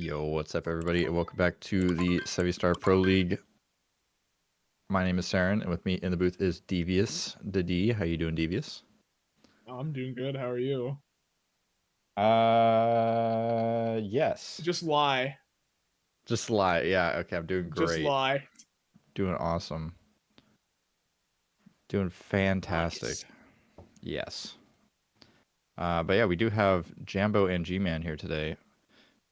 Yo, what's up, everybody, and welcome back to the 7-Star Pro League. My name is Saren, and with me in the booth is Devious. D. How you doing, Devious? I'm doing good. How are you? Yes. Just lie. Just lie. Yeah, okay, I'm doing Just great. lie. Doing awesome. Doing fantastic. Nice. Yes. But yeah, we do have Jambo and GMan here today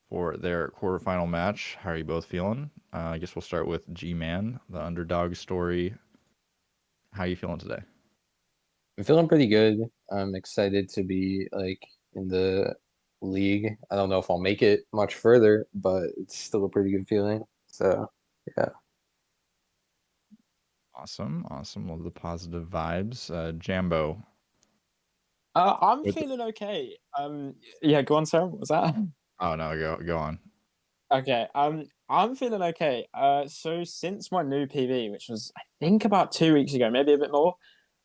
for their quarterfinal match. How are you both feeling? I guess we'll start with GMan, the underdog story. How are you feeling today? I'm feeling pretty good. I'm excited to be in the league. I don't know if I'll make it much further, but it's still a pretty good feeling. So, yeah. Awesome. Love the positive vibes. Jambo. I'm With- feeling okay. Yeah, go on, Sarah. What was that? Oh no, go on. Okay. I'm feeling okay. So since my new PB, which was I think about 2 weeks ago, maybe a bit more,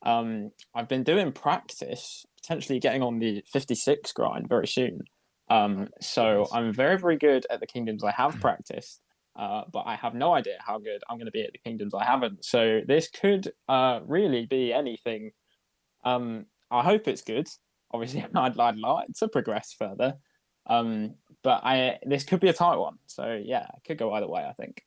I've been doing practice, potentially getting on the 56 grind very soon. So Nice. I'm very, very good at the kingdoms I have practiced. But I have no idea how good I'm going to be at the kingdoms I haven't. So this could really be anything. I hope it's good. Obviously, I'd like to progress further. But this could be a tight one. So yeah, it could go either way, I think.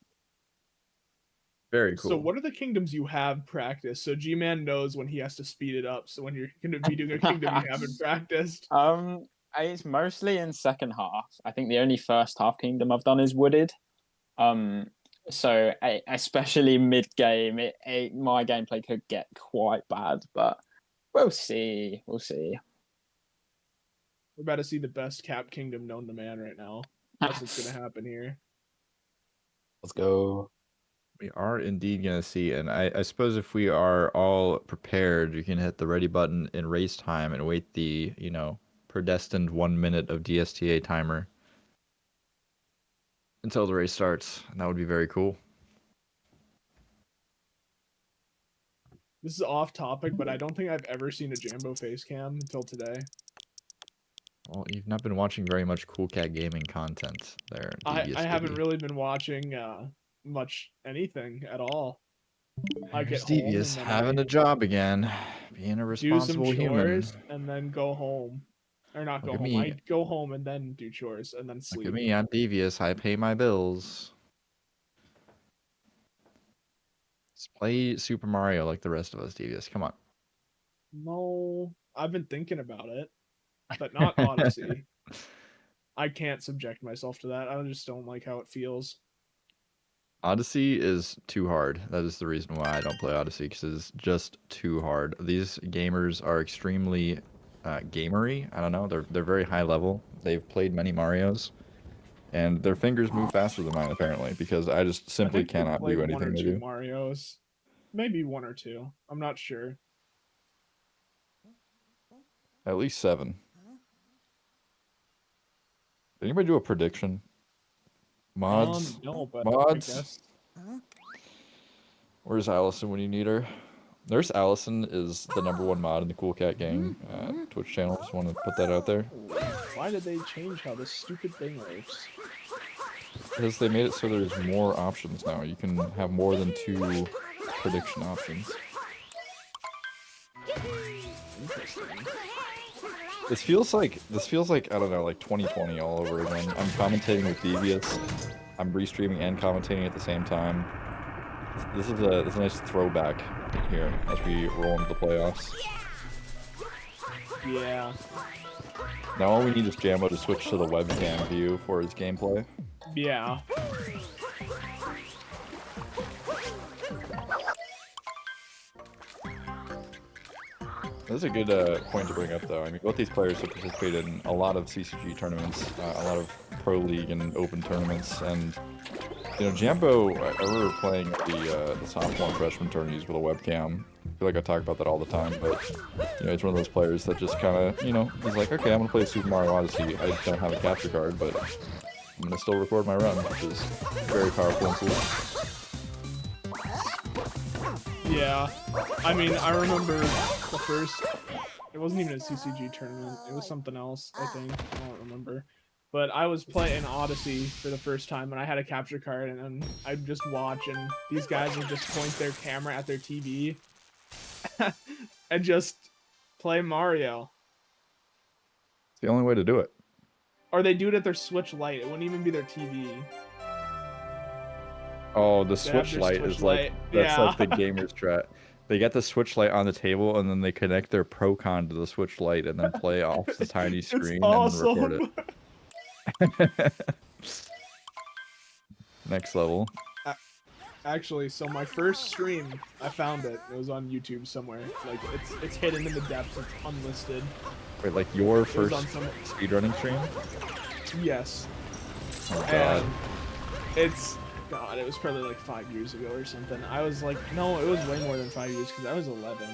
Very cool. So what are the kingdoms you have practiced? So G-Man knows when he has to speed it up. So when you're going to be doing a kingdom you haven't practiced. It's mostly in second half. I think the only first half kingdom I've done is wooded. So especially mid game, my gameplay could get quite bad, but we'll see. We'll see. We're about to see the best cap kingdom known to man right now. That's what's going to happen here. Let's go. We are indeed going to see, and I suppose if we are all prepared, you can hit the ready button in race time and wait the, predestined 1 minute of DSTA timer until the race starts, and that would be very cool. This is off topic, but I don't think I've ever seen a Jambo face cam until today. Well, you've not been watching very much Cool Cat Gaming content there, I Devious haven't Diddy. really been watching much anything at all. I get There's home Devious and then having a job again, being a do some responsible human. chores and then go home. Or not Look go at home. me. I go home and then do chores and then sleep. Look at me, I'm Devious. I pay my bills. Just play Super Mario like the rest of us, Devious. Come on. No, I've been thinking about it, but not Odyssey. I can't subject myself to that. I just don't like how it feels. Odyssey is too hard. That is the reason why I don't play Odyssey, because it's just too hard. These gamers are extremely gamery. I don't know. They're very high level. They've played many Marios, and their fingers move faster than mine apparently, because I just simply cannot do anything one or they two do. Marios, maybe one or two. I'm not sure. At least 7. Did anybody do a prediction? Mods? No, but Mods? I guess. Where's Allison when you need her? Nurse Allison is the #1 mod in the Cool Cat Gang Twitch channel. Just want to put that out there. Why did they change how this stupid thing works? Because they made it so there's more options now. You can have more than 2 prediction options. Interesting. This feels like I don't know, like 2020 all over again. I'm commentating with Devious. I'm restreaming and commentating at the same time. This is a nice throwback here as we roll into the playoffs. Yeah. Now all we need is Jambo to switch to the webcam view for his gameplay. Yeah. That's a good point to bring up, though. I mean, both these players have participated in a lot of CCG tournaments, a lot of Pro League and Open tournaments, and Jambo, I remember playing the sophomore freshman tourneys with a webcam. I feel like I talk about that all the time, but it's one of those players that just kind of, he's like, okay, I'm gonna play Super Mario Odyssey. I don't have a capture card, but I'm gonna still record my run, which is very powerful and cool. Yeah. I mean, I remember the first. It wasn't even a CCG tournament. It was something else, I think. I don't remember. But I was playing Odyssey for the first time, and I had a capture card, and I'd just watch, and these guys would just point their camera at their TV and just play Mario. It's the only way to do it. Or they do it at their Switch Lite. It wouldn't even be their TV. Oh, the They have Switch their Lite Switch is like Lite. that's Yeah. like the gamer strat. They get the Switch Lite on the table and then they connect their Pro-Con to the Switch Lite and then play off the tiny It's screen awesome. and then record it. Next level. Actually, so my first stream, I found it. It was on YouTube somewhere. Like it's hidden in the depths. It's unlisted. Wait, like your It was first on some. speedrunning stream? Yes. Oh god. And it's God. It was probably like 5 years ago or something. I was like, no, it was way more than 5 years because I was 11.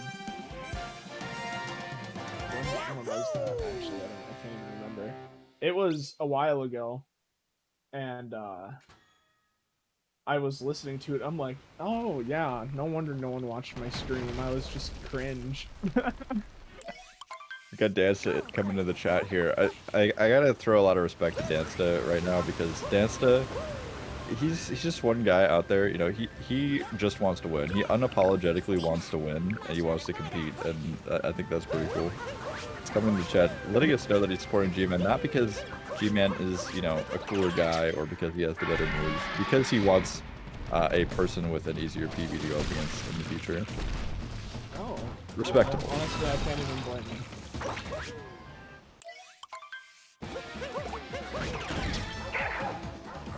When was that? Actually, I can't even remember. It was a while ago, and I was listening to it. I'm like, oh yeah, no wonder no one watched my stream. I was just cringe. We got Dansta coming to the chat here. I gotta throw a lot of respect to Dansta right now because Dansta, he's just one guy out there. You know, he just wants to win. He unapologetically wants to win and he wants to compete, and I think that's pretty cool. He's coming to the chat, letting us know that he's supporting GMan not because GMan is, you know, a cooler guy or because he has the better moves, because he wants a person with an easier PB to go up against in the future. Oh, Respectable. Honestly, I can't even blame him.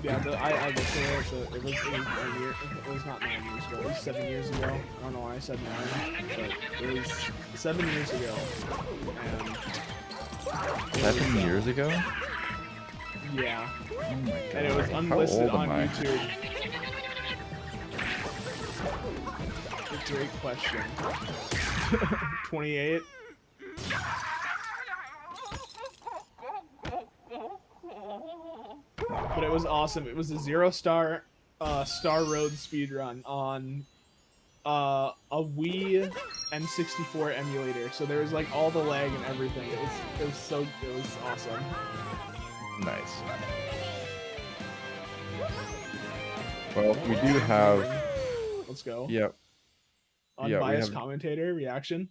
Yeah, I looked at it. It was 9 years. It was not 9 years ago. It was 7 years ago. I don't know why I said 9, but it was 7 years ago. And 7 years ago? yeah, Oh my god. and it was How unlisted old on am I? YouTube. Good, great question. 28. But it was awesome. It was a 0-star Star Road speedrun on a Wii N64 emulator. So there was like all the lag and everything. It was awesome. Nice. Well, we do have. Let's go. Yep. Unbiased have- commentator reaction.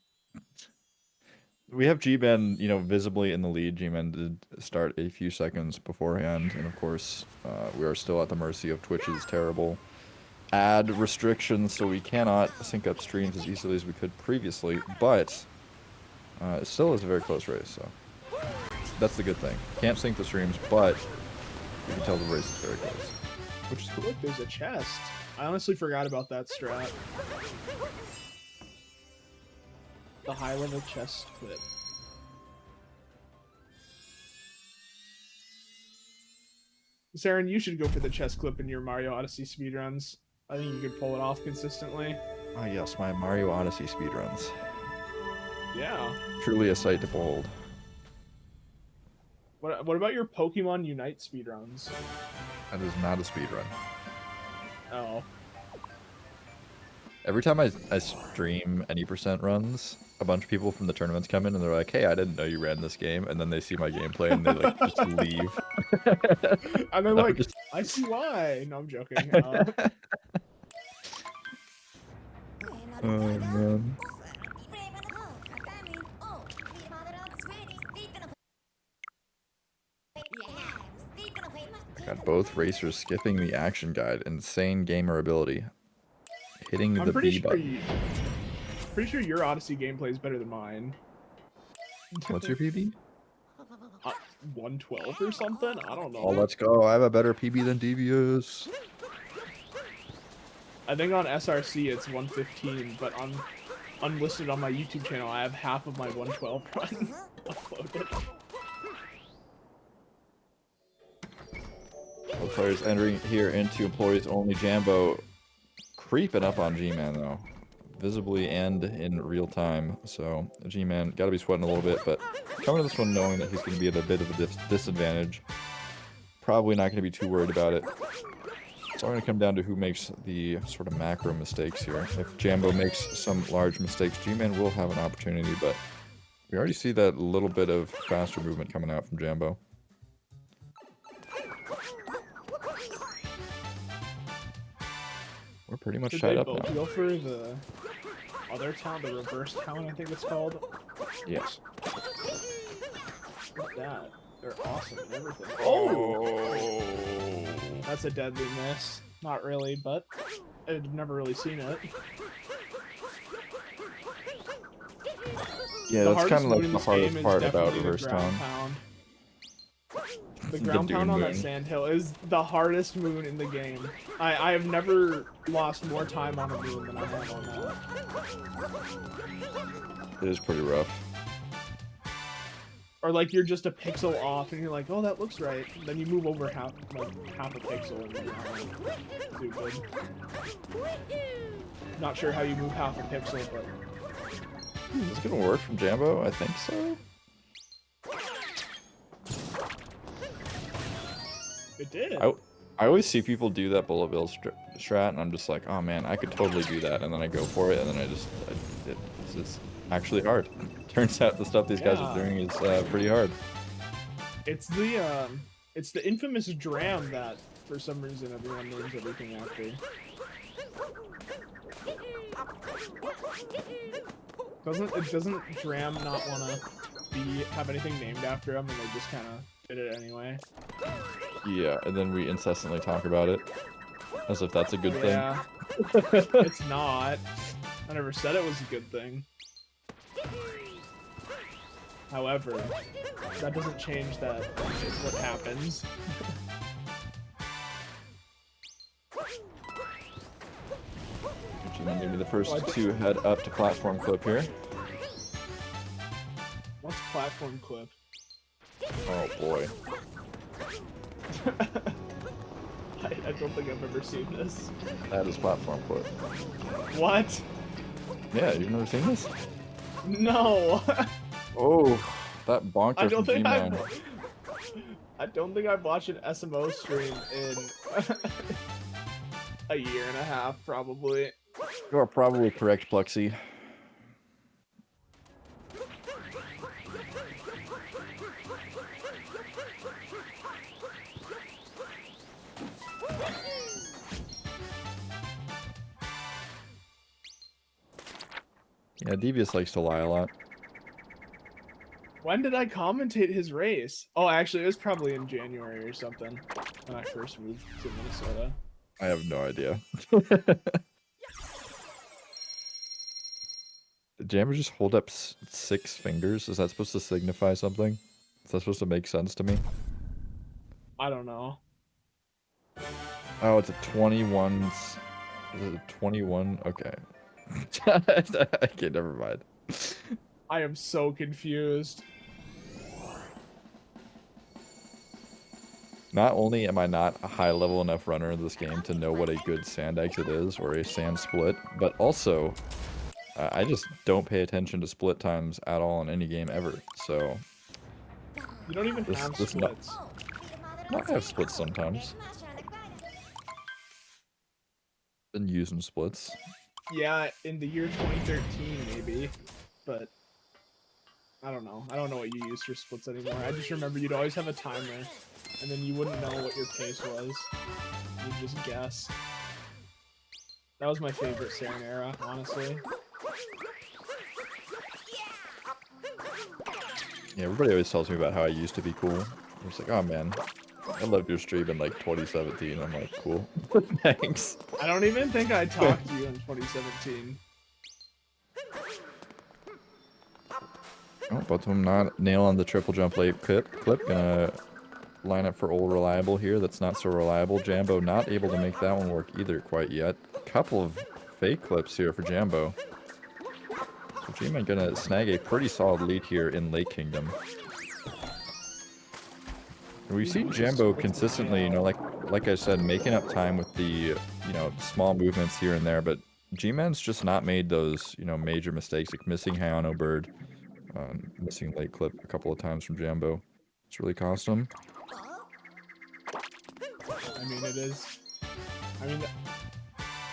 We have GMan, you know, visibly in the lead. GMan did start a few seconds beforehand, and of course, we are still at the mercy of Twitch's terrible ad restrictions, so we cannot sync up streams as easily as we could previously. But it still is a very close race, so that's the good thing. Can't sync the streams, but you can tell the race is very close, which is cool. Look, there's a chest. I honestly forgot about that strat. The high-level chest clip. Saren, you should go for the chest clip in your Mario Odyssey speedruns. I think you could pull it off consistently. Ah, yes, my Mario Odyssey speedruns. Yeah. Truly a sight to behold. What about your Pokemon Unite speedruns? That is not a speedrun. Oh. Every time I stream any percent runs, a bunch of people from the tournaments come in and they're like, hey, I didn't know you ran this game. And then they see my gameplay and they like just leave. And they're No, like, just- I see why. No, I'm joking. Oh, man. Got both racers skipping the action guide. Insane gamer ability. Hitting I'm the pretty B sure button. pretty sure your Odyssey gameplay is better than mine. What's your PB? 112 or something? I don't know. Oh, let's go. I have a better PB than Devious. I think on SRC it's 115, but on unlisted on my YouTube channel I have half of my 112 run uploaded. All players entering here into employees only. Jambo creeping up on GMan though, visibly and in real time. So GMan got to be sweating a little bit, but coming to this one knowing that he's going to be at a bit of a disadvantage. Probably not going to be too worried about it. It's all going to come down to who makes the sort of macro mistakes here. If Jambo makes some large mistakes, GMan will have an opportunity, but we already see that little bit of faster movement coming out from Jambo. We're pretty much Did tied they up both now. go for the other town, the reverse town, I think it's called? Yes. Look at that. They're awesome and everything. Oh. That's a deadly miss. Not really, but I've never really seen it. Yeah, The that's hardest kind of moon like in the this hardest game is part about definitely the reverse ground town. pound. The The ground pound Dune on that moon. sandhill is the hardest moon in the game. I have never lost more time on a moon than I have on that. It is pretty rough. Or like you're just a pixel off and you're like, oh, that looks right. Then you move over half a pixel and you're not stupid. Not sure how you move half a pixel, but Is this gonna work from Jambo? I think so. it did. I always see people do that bullet bill strat, and I'm just like, oh man, I could totally do that. And then I go for it, and then it's actually hard. Turns out the stuff these guys are doing is pretty hard. It's the infamous dram that for some reason everyone names everything after. Doesn't Dram not wanna have anything named after him, and they just kind of did it anyway? Yeah, and then we incessantly talk about it as if that's a good thing. Yeah, it's not. I never said it was a good thing. However, that doesn't change that it's what happens. G-Man gave me the first two head up to platform clip here. What's platform clip? Oh boy. I don't think I've ever seen this. That is platform clip. What? Yeah, you've never seen this? No. Oh, that bonker I don't from think G-Man. I don't think I've watched an SMO stream in a year and a half, probably. You are probably correct, Plexi. Yeah, Devious likes to lie a lot. When did I commentate his race? Oh, actually, it was probably in January or something when I first moved to Minnesota. I have no idea. Did Jammer just hold up 6 fingers? Is that supposed to signify something? Is that supposed to make sense to me? I don't know. Oh, it's a 21. Is it a 21? Okay. Okay, never mind. I am so confused. Not only am I not a high level enough runner in this game to know what a good sand exit is or a sand split, but also I just don't pay attention to split times at all in any game ever. So You don't even have splits. I have splits sometimes. Been using splits. Yeah, in the year 2013 maybe, but I don't know. I don't know what you use for splits anymore. I just remember you'd always have a timer, and then you wouldn't know what your pace was. You'd just guess. That was my favorite Saren era, honestly. Yeah, everybody always tells me about how I used to be cool. I'm just like, oh man, I loved your stream in like 2017. I'm like, cool. Thanks. I don't even think I talked to you in 2017. Oh, both of them not nail on the triple jump late clip. Gonna line up for old reliable here. That's not so reliable. Jambo not able to make that one work either quite yet. Couple of fake clips here for Jambo. So GMan gonna snag a pretty solid lead here in Lake Kingdom. And we've seen Jambo consistently, you know, like I said, making up time with the, you know, small movements here and there, but G-Man's just not made those, you know, major mistakes, like missing Hayano Bird, missing late clip a couple of times from Jambo. It's really cost him. I mean, it is. I mean,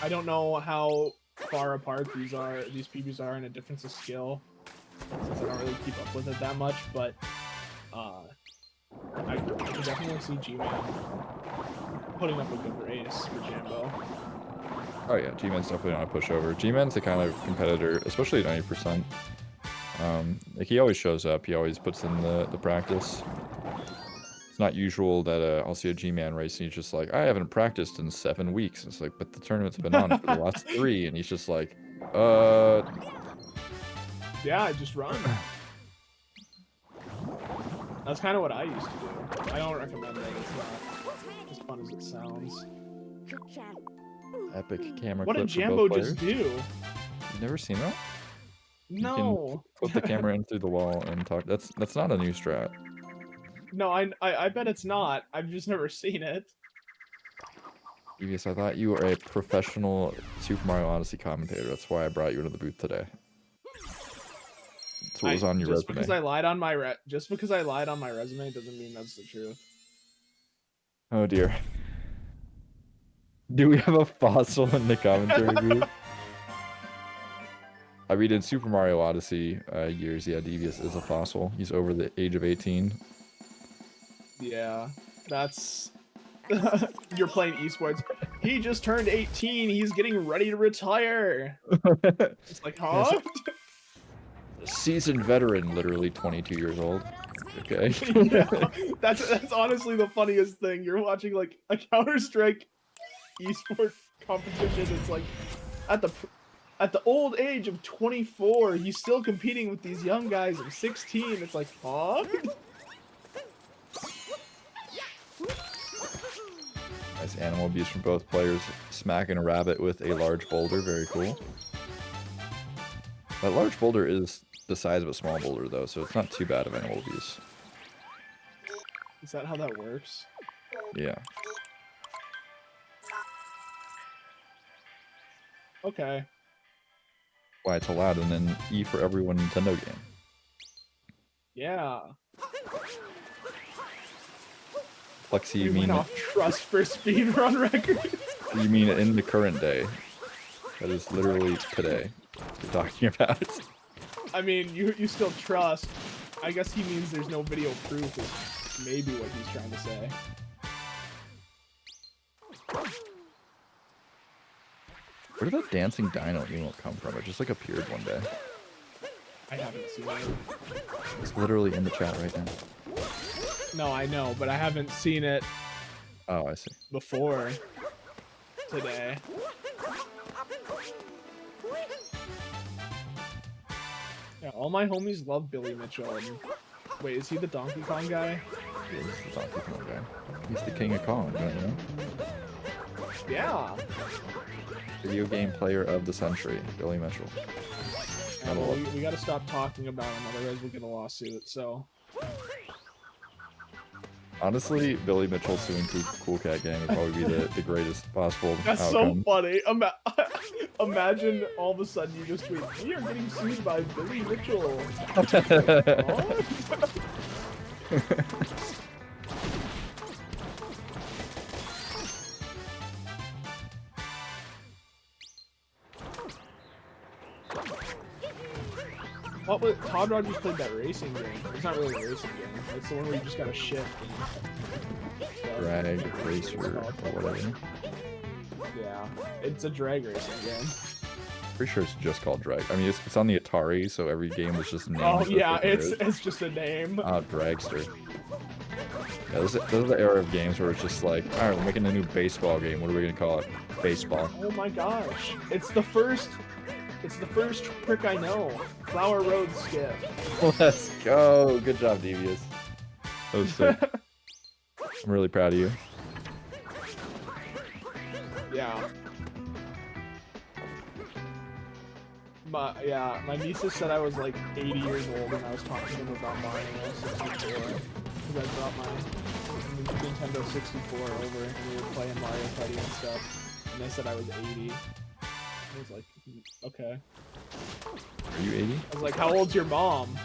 I don't know how far apart these PBs are in a difference of skill, since I don't really keep up with it that much, but I can definitely see G-Man putting up a good race for Jambo. Oh yeah, G-Man's definitely not a pushover. G-Man's the kind of competitor, especially at 90%. Like he always shows up. He always puts in the practice. It's not usual that I'll see a G-Man race and he's just like, I haven't practiced in 7 weeks. It's like, but the tournament's been on for the last 3, and he's just like, Yeah, I just run. That's kind of what I used to do. I don't recommend it. It's not as fun as it sounds. Epic camera What clip did for Jambo both players. just do? You've never seen that? No. You can flip the camera in through the wall and talk. That's not a new strat. No, I bet it's not. I've just never seen it. Devious, I thought you were a professional Super Mario Odyssey commentator. That's why I brought you into the booth today. That's what was on your just resume. Because I lied on my just because I lied on my resume doesn't mean that's the truth. Oh dear. Do we have a fossil in the commentary booth? I mean, in Super Mario Odyssey years, yeah, Devious is a fossil. He's over the age of 18. Yeah, that's... You're playing esports. He just turned 18. He's getting ready to retire. It's like, huh? Seasoned veteran, literally 22 years old. Okay. Yeah, that's honestly the funniest thing. You're watching like a Counter-Strike esport competition. It's like at the old age of 24, he's still competing with these young guys of 16. It's like, huh? Nice animal abuse from both players. Smacking a rabbit with a large boulder. Very cool. That large boulder is the size of a small boulder, though, so it's not too bad of animal abuse. Is that how that works? Yeah. Okay. Why it's allowed in an E for Everyone Nintendo game. Yeah. Plexi, you We mean went off trust for speedrun records. you mean in the current day? That is literally today you're talking about. I mean, you still trust. I guess he means there's no video proof is maybe what he's trying to say. Where did that dancing dino emote come from? It just like appeared one day. I haven't seen it. It's literally in the chat right now. No, I know, but I haven't seen it Oh, I see. before today. Yeah, all my homies love Billy Mitchell. And... Wait, is he the Donkey Kong guy? Yeah, this is the Donkey Kong guy. He's the king of Kong, don't you know? Yeah. Video game player of the century, Billy Mitchell. Yeah, well, we gotta stop talking about him, otherwise we'll get a lawsuit, so... Honestly, Billy Mitchell suing Cool Cat Gang would probably be the greatest possible That's outcome. so funny. Imagine all of a sudden you just tweet, we are getting sued by Billy Mitchell. What was Todd Rogers played that racing game? It's not really a racing game. It's the one where you just gotta shift and stuff. Drag racer or whatever. Yeah, it's a drag racing game. Pretty sure it's just called Drag. I mean, it's on the Atari, so every game was just named. Oh yeah, what it is. it's just a name. Dragster. Yeah, those are the era of games where it's just like, all right, we're making a new baseball game. What are we gonna call it? Baseball. Oh my gosh, it's the first trick I know. Flower Road skip. Let's go. Good job, Devious. That was sick. I'm really proud of you. Yeah. My nieces said I was like 80 years old when I was talking to them about Mario 64. Because I brought my Nintendo 64 over and we were playing Mario Party and stuff. And they said I was 80. I was like, okay. Are you 80? I was like, how old's your mom?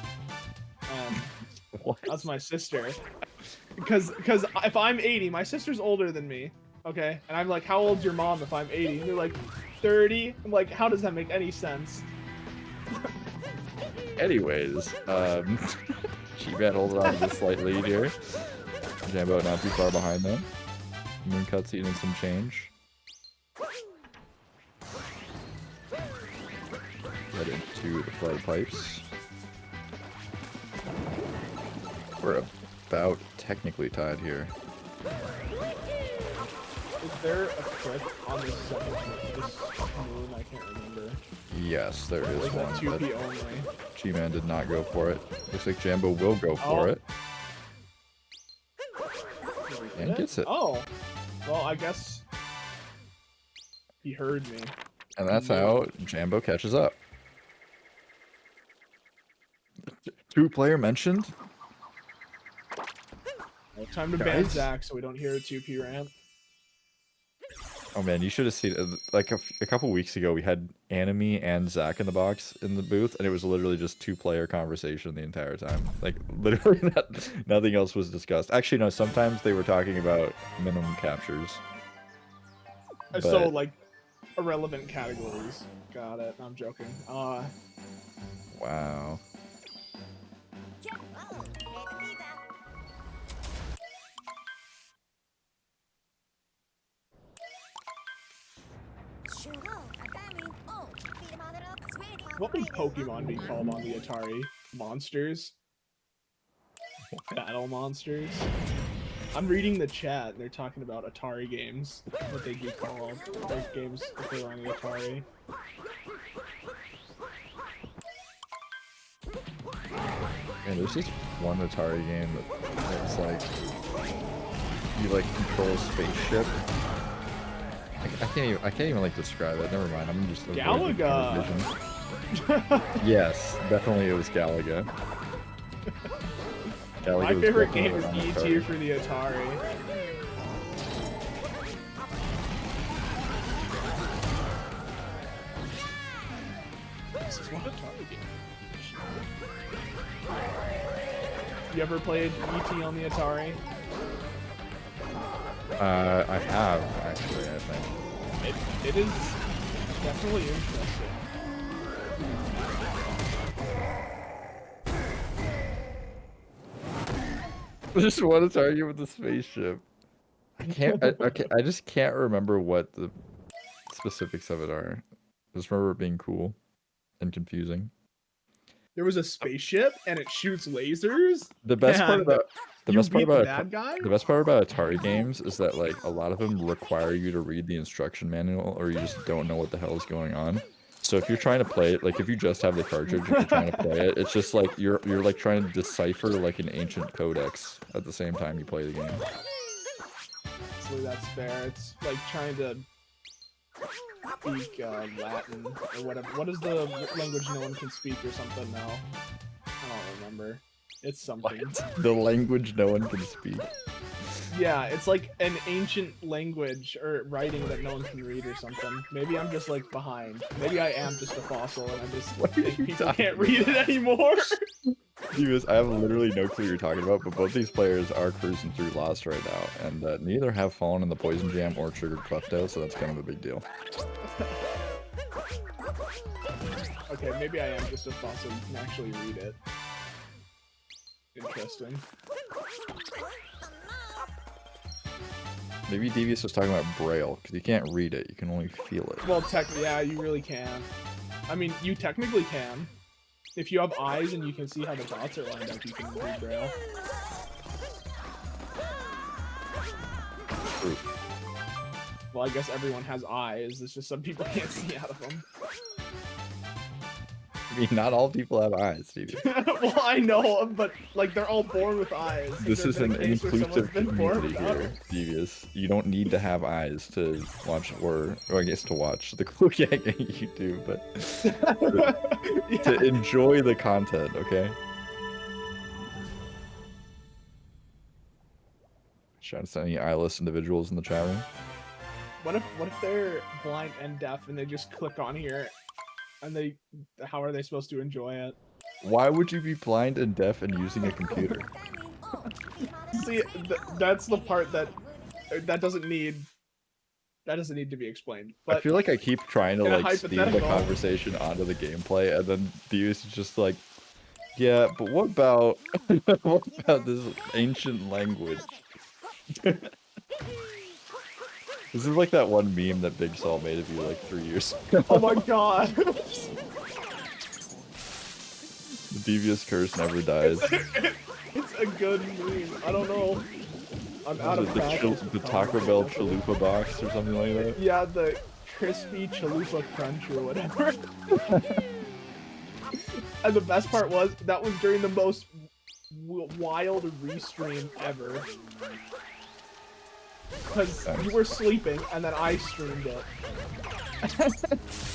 And What? that's my sister. Because if I'm 80, my sister's older than me. Okay? And I'm like, how old's your mom if I'm 80? And they're like, 30? I'm like, how does that make any sense? Anyways, G-Man holding on to the slight lead here. Jambo not too far behind them. Moon cutscene and some change. head into the flood pipes. We're about technically tied here. Is there a clip on this second this moon? I can't remember. Yes, there Or is is that one, 2P but only? GMan did not go for it. Looks like Jambo will go for it. And gets it. Oh, well, I guess he heard me. And that's how Jambo catches up. 2-player mentioned. Well, time to ban Guys? Zach so we don't hear a 2P rant. Oh man, you should have seen like a couple weeks ago we had Anime and Zach in the box in the booth, and it was literally just 2-player conversation the entire time. Like literally nothing else was discussed. Actually, no. Sometimes they were talking about minimum captures. So But- like irrelevant categories. Got it. I'm joking. Wow. What would Pokemon be called on the Atari? Monsters? Battle monsters? I'm reading the chat. They're talking about Atari games. What they do call those games if they were on the Atari. Man, there's this one Atari game that's like you like control a spaceship. I can't even like describe it. Never mind. I'm just avoiding the Galaga. conversation. Yes, definitely it was Galaga. Galaga My was favorite game definitely is on E.T. Atari. for the Atari. This is what Atari game. You ever played E.T. on the Atari? I have actually. I think. It is definitely interesting. Just want to argue with the spaceship. I just can't remember what the specifics of it are. I just remember it being cool and confusing. There was a spaceship and it shoots lasers. The best part And about the you best part beat the about bad guy. the best part about Atari games is that like a lot of them require you to read the instruction manual, or you just don't know what the hell is going on. So if you're trying to play it, like if you just have the cartridge and you're trying to play it, it's just like you're like trying to decipher like an ancient codex at the same time you play the game. Honestly, that's fair. It's like trying to speak Latin or whatever. What is the language no one can speak or something now? I don't remember. It's something. The language no one can speak. Yeah, it's like an ancient language or writing that no one can read or something. Maybe I'm just like behind. Maybe I am just a fossil and I'm just What are think you people talking can't read it anymore. Viewers, I have literally no clue what you're talking about, but both these players are cruising through Lost right now, and neither have fallen in the Poison Jam or triggered Klepto, so that's kind of a big deal. Okay, maybe I am just a fossil. You can actually read it. Interesting. Maybe Devious was talking about Braille, because you can't read it, you can only feel it. Well, yeah, you really can. I mean, you technically can. If you have eyes and you can see how the dots are lined up, you can read Braille. True. Well, I guess everyone has eyes. It's just some people can't see out of them. I mean, not all people have eyes, Devious. Well, I know, but like they're all born with eyes. Has This there is been an a case where someone's inclusive been born community without here, it? Devious. You don't need to have eyes to watch, or I guess to watch the Cool Gang on YouTube, but to enjoy the content, okay? Shout out to any eyeless individuals in the chat room. What if they're blind and deaf and they just click on here, and how are they supposed to enjoy it? Why would you be blind and deaf and using a computer? See, that's the part that doesn't need to be explained. But I feel like I keep trying to in a like steer the hypothetical- conversation onto the gameplay, and then Deus is just like, yeah, but what about what about this ancient language? This is like that one meme that Big Saul made of you like 3 years ago. oh my god. The devious curse never dies. It's a good meme. I don't know. I'm out of The practice. Taco Bell chalupa box or something like that. Yeah, the crispy chalupa crunch or whatever. And the best part was that was during the most wild restream ever. Because you were sleeping and then I streamed it.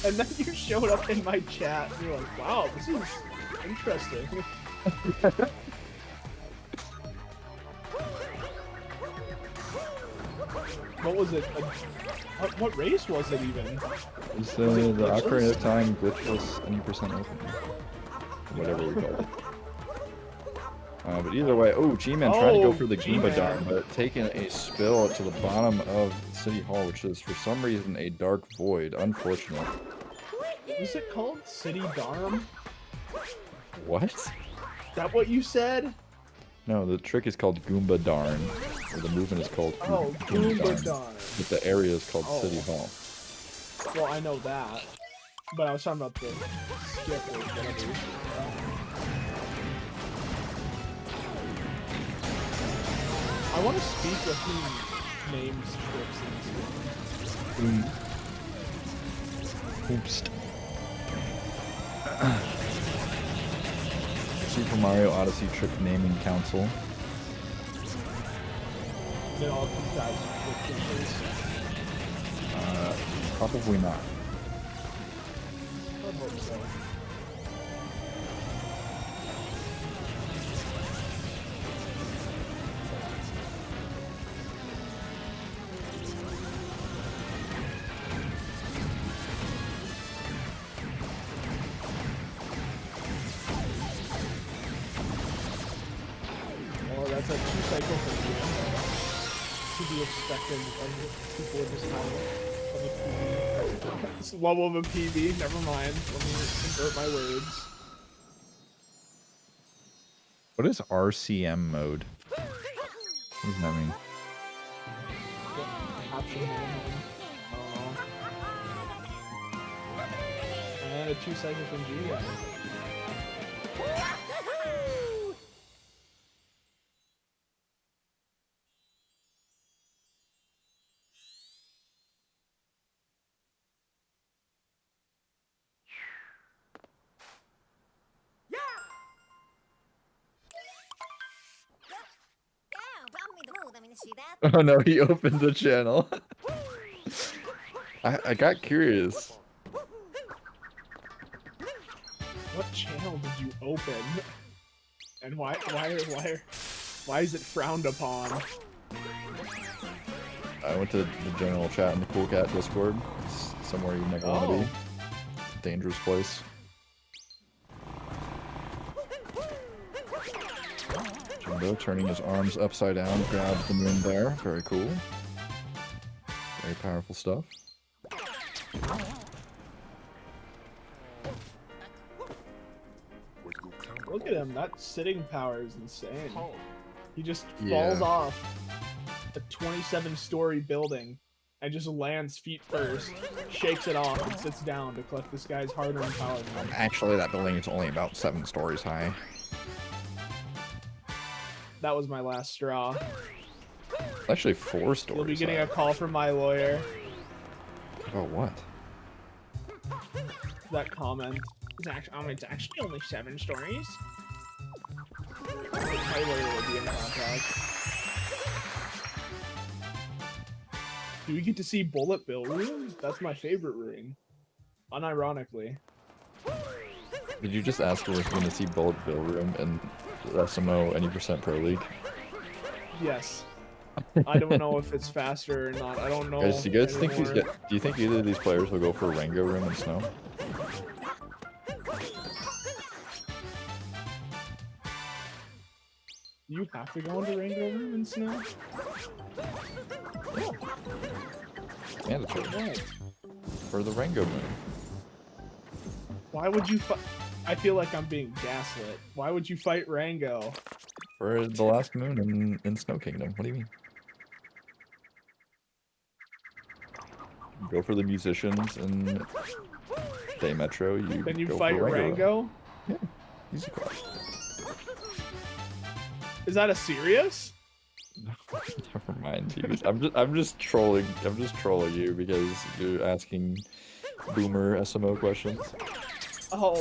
And then you showed up in my chat and you're like, wow, this is interesting. What was it? What race was it even? It's the Ocarina of Time glitchless any percent open. Whatever we call it. But either way, GMan trying to go for the Goomba Darn, but taking a spill to the bottom of City Hall, which is for some reason a dark void. Unfortunate. Is it called City Darm? What? Is that what you said? No, the trick is called Goomba Darn. Or the movement is called Goomba Darn. But the area is called City Hall. Well, I know that. But I was talking about the skip or whatever. I want to speak with who names tricks in this game. Oops. Super Mario Odyssey Trick Naming Council. They all comprise trick thinkers. Probably not. I hope so. That's a 2-cycle for GM. To be expected before this time of a PB. This level of a PB, never mind. Let me invert my words. What is RCM mode? What does that mean? Option I don't know. And a 2-cycle from GM. Oh no, he opened the channel. I got curious. What channel did you open? And why is it frowned upon? I went to the general chat in the Cool Cat Discord. It's somewhere you never want to be. Dangerous place. Jambo turning his arms upside down, grabs the moon there. Very cool. Very powerful stuff. Look at him, that sitting power is insane. He just falls off a 27-story building and just lands feet first, shakes it off, and sits down to collect this guy's hard-earned power. Actually, that building is only about 7 stories high. That was my last straw. Actually, 4 stories. You'll be getting a call from my lawyer. About what? That comment. It's actually only 7 stories. My lawyer will be in contact. Do we get to see Bullet Bill Room? That's my favorite room. Unironically. Did you just ask if we're going to see Bullet Bill Room in SMO Any Pro League? Yes. I don't know if it's faster or not. I don't know. Guys, do you guys think anymore. do you think either of these players will go for Rango Room in snow? You have to go into Rango Room in snow? Mandatory. What? For the Rango Moon. Why would you fight? I feel like I'm being gaslit. Why would you fight Rango? For the last moon in Snow Kingdom. What do you mean? Go for the musicians in Day Metro. Then you go fight for Rango? Yeah. Easy question. Is that a serious? Never mind, Hughes. I'm just trolling. I'm just trolling you because you're asking boomer SMO questions. Oh.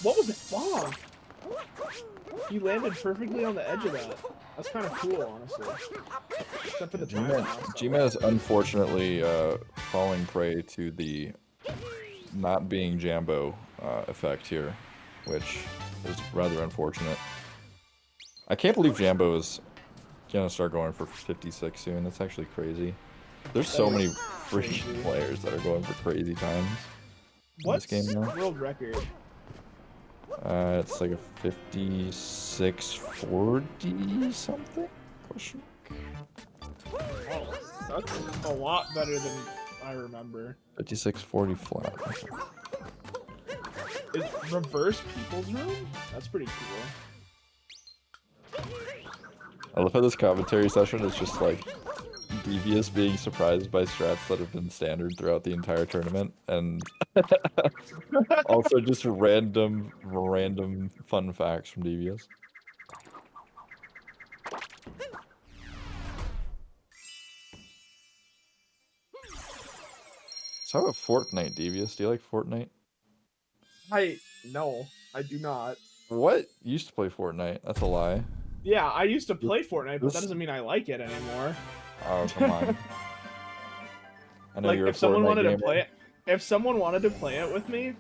What was it? Wow. You landed perfectly on the edge of that. That's kind of cool, honestly. Except for the time. GMan is unfortunately falling prey to the not being Jambo effect here, which is rather unfortunate. I can't believe Jambo is gonna start going for 56 soon. That's actually crazy. There's so many freaking players that are going for crazy times in this game now. World record? It's like a 56:40 something? Question mark. Oh, that's a lot better than I remember. 56:40 flat. Is reverse people's room? That's pretty cool. I love how this commentary session is just like Devious being surprised by strats that have been standard throughout the entire tournament, and also just random fun facts from Devious. So how about Fortnite, Devious? Do you like Fortnite? No, I do not. What? You used to play Fortnite. That's a lie. Yeah, I used to play Fortnite, but that doesn't mean I like it anymore. Oh, come on. I know Like, you're if a someone Fortnite wanted gamer. to play it, if someone wanted to play it with me,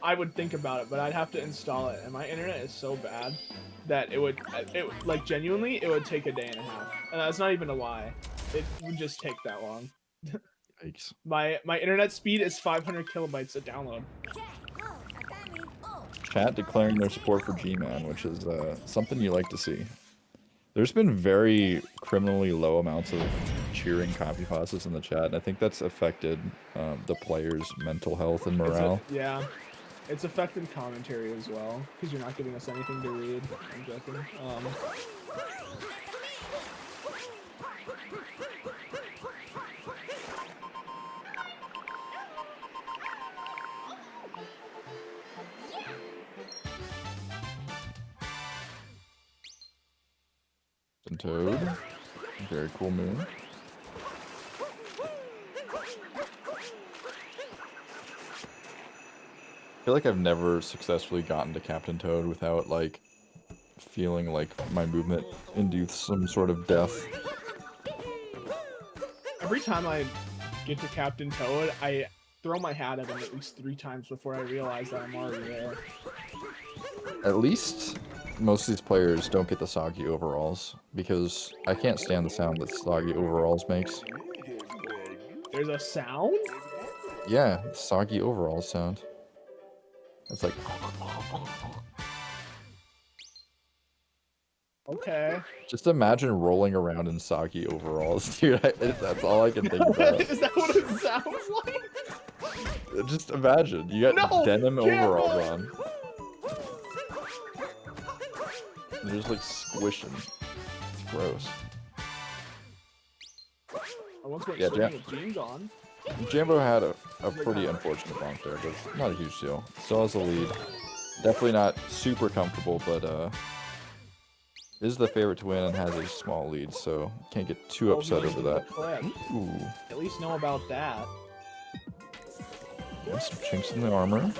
I would think about it, but I'd have to install it, and my internet is so bad that it would like genuinely, it would take a day and a half, and that's not even a lie. It would just take that long. Yikes. My internet speed is 500 kilobytes a download. Chat declaring their support for GMan, which is something you like to see. There's been very criminally low amounts of cheering copy passes in the chat, and I think that's affected the players' mental health and morale. Yeah, it's affected commentary as well, because you're not giving us anything to read. I'm joking. And Toad, very cool move. I feel like I've never successfully gotten to Captain Toad without, like, feeling like my movement induced some sort of death. Every time I get to Captain Toad, I throw my hat at him at least 3 times before I realize that I'm already there. At least most of these players don't get the soggy overalls, because I can't stand the sound that soggy overalls makes. There's a sound? Yeah, soggy overalls sound. It's like... Okay. Just imagine rolling around in soggy overalls, dude. That's all I can think about. Is that what it sounds like? Just imagine, you got denim overalls on. They're just like squishing. It's gross. I once went Yeah, swimming with jeans on. Jambo had a pretty unfortunate bonk there, but it's not a huge deal. Still has the lead. Definitely not super comfortable, but is the favorite to win and has a small lead, so can't get too upset over that. Ooh. At least know about that. Yes, chinks in the armor.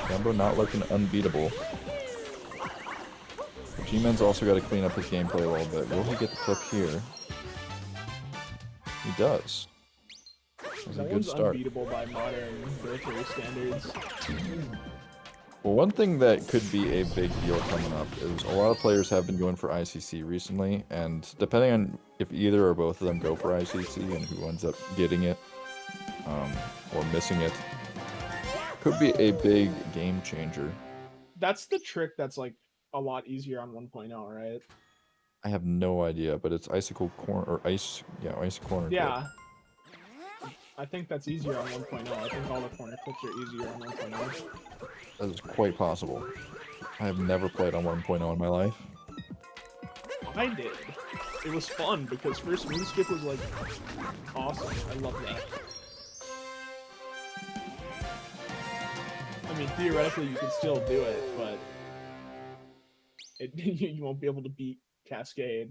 Jambo not looking unbeatable. GMan's also got to clean up his gameplay a little bit. Will he get the clip here? He does. That's a good start. Unbeatable by modern military standards. Well, one thing that could be a big deal coming up is a lot of players have been going for ICC recently, and depending on if either or both of them go for ICC and who ends up getting it, or missing it, could be a big game changer. That's the trick that's like a lot easier on 1.0, right? I have no idea, but it's icicle corner or ice corner. Yeah. Clip. I think that's easier on 1.0. I think all the corner clips are easier on 1.0. That is quite possible. I have never played on 1.0 in my life. I did. It was fun because first moonskip was like awesome. I love that. mean, theoretically, you can still do it, but you won't be able to beat Cascade.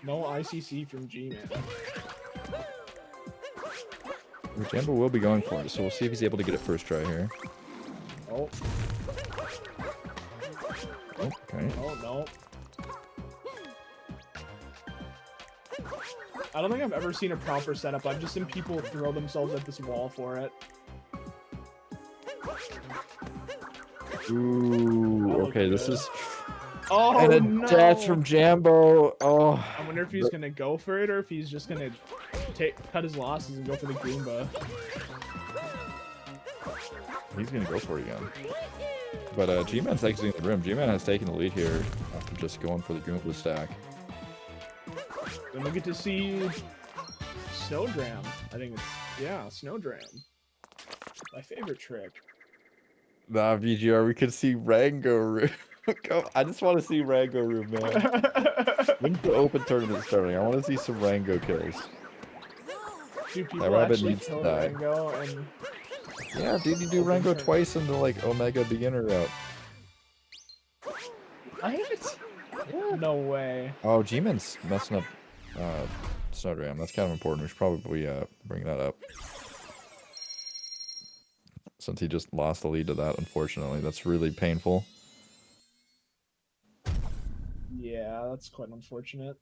No ICC from GMan. Jambo will be going for it, so we'll see if he's able to get it first try here. Oh. Okay. Oh, no. I don't think I've ever seen a proper setup. I've just seen people throw themselves at this wall for it. Ooh, okay, this good. is... Oh, and a no! death from Jambo. Oh. I wonder if he's gonna go for it or if he's just gonna cut his losses and go for the Goomba. He's gonna go for it again. But G-Man's exiting the room. G-Man has taken the lead here after just going for the Goomba stack. Then we get to see Snowdram. I think it's, yeah, Snowdram. My favorite trick. Nah, VGR, we could see Rango Room. I just want to see Rango Room, man. When's the open tournament starting? I want to see some Rango kills. Do people That rabbit actually needs to kill die. Rango and... Yeah, dude, you do Rango twice in the, like, Omega beginner route. What? Yeah. No way. Oh, G-Man's messing up Snowdram. That's kind of important. We should probably bring that up. Since he just lost the lead to that, unfortunately. That's really painful. Yeah, that's quite unfortunate.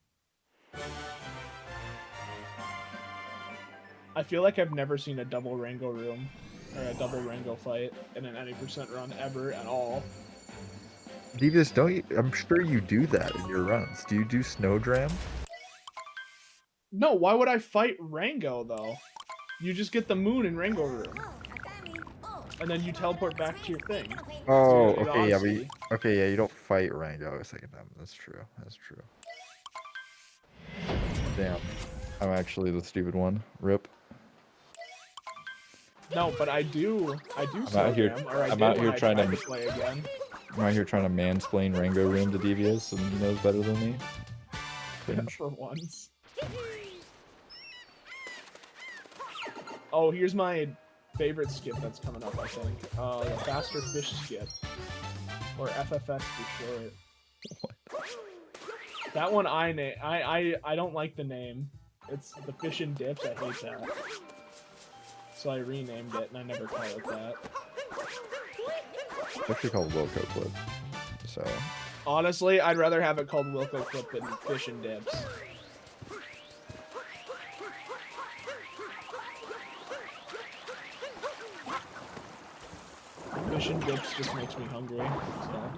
I feel like I've never seen a double Rango room, or a double Rango fight in an any percent run ever at all. Devious, don't you? I'm sure you do that in your runs. Do you do Snowdram? No, why would I fight Rango, though? You just get the moon in Rango room. And then you teleport back to your thing. Oh, To your okay, yeah, Odyssey. okay, yeah, you don't fight Rango a second time. That's true. That's true. Damn. I'm actually the stupid one. Rip. No, but I do I'm out here- Snowdram, or I I'm did out when here I trying tried to- to play again. I'm out here trying to mansplain Rango Room to Devious, and he knows better than me. Cringe. For once. Oh, here's my favorite skip that's coming up, I think. The Faster Fish Skip. Or FFS for short. What? That one I don't like the name. It's the Fish and Dips, I hate that. So I renamed it, and I never call it that. It's actually called Wilco Clip. So. Honestly, I'd rather have it called Wilco Clip than Fish and Dips. Fish and Dips just makes me hungry, so...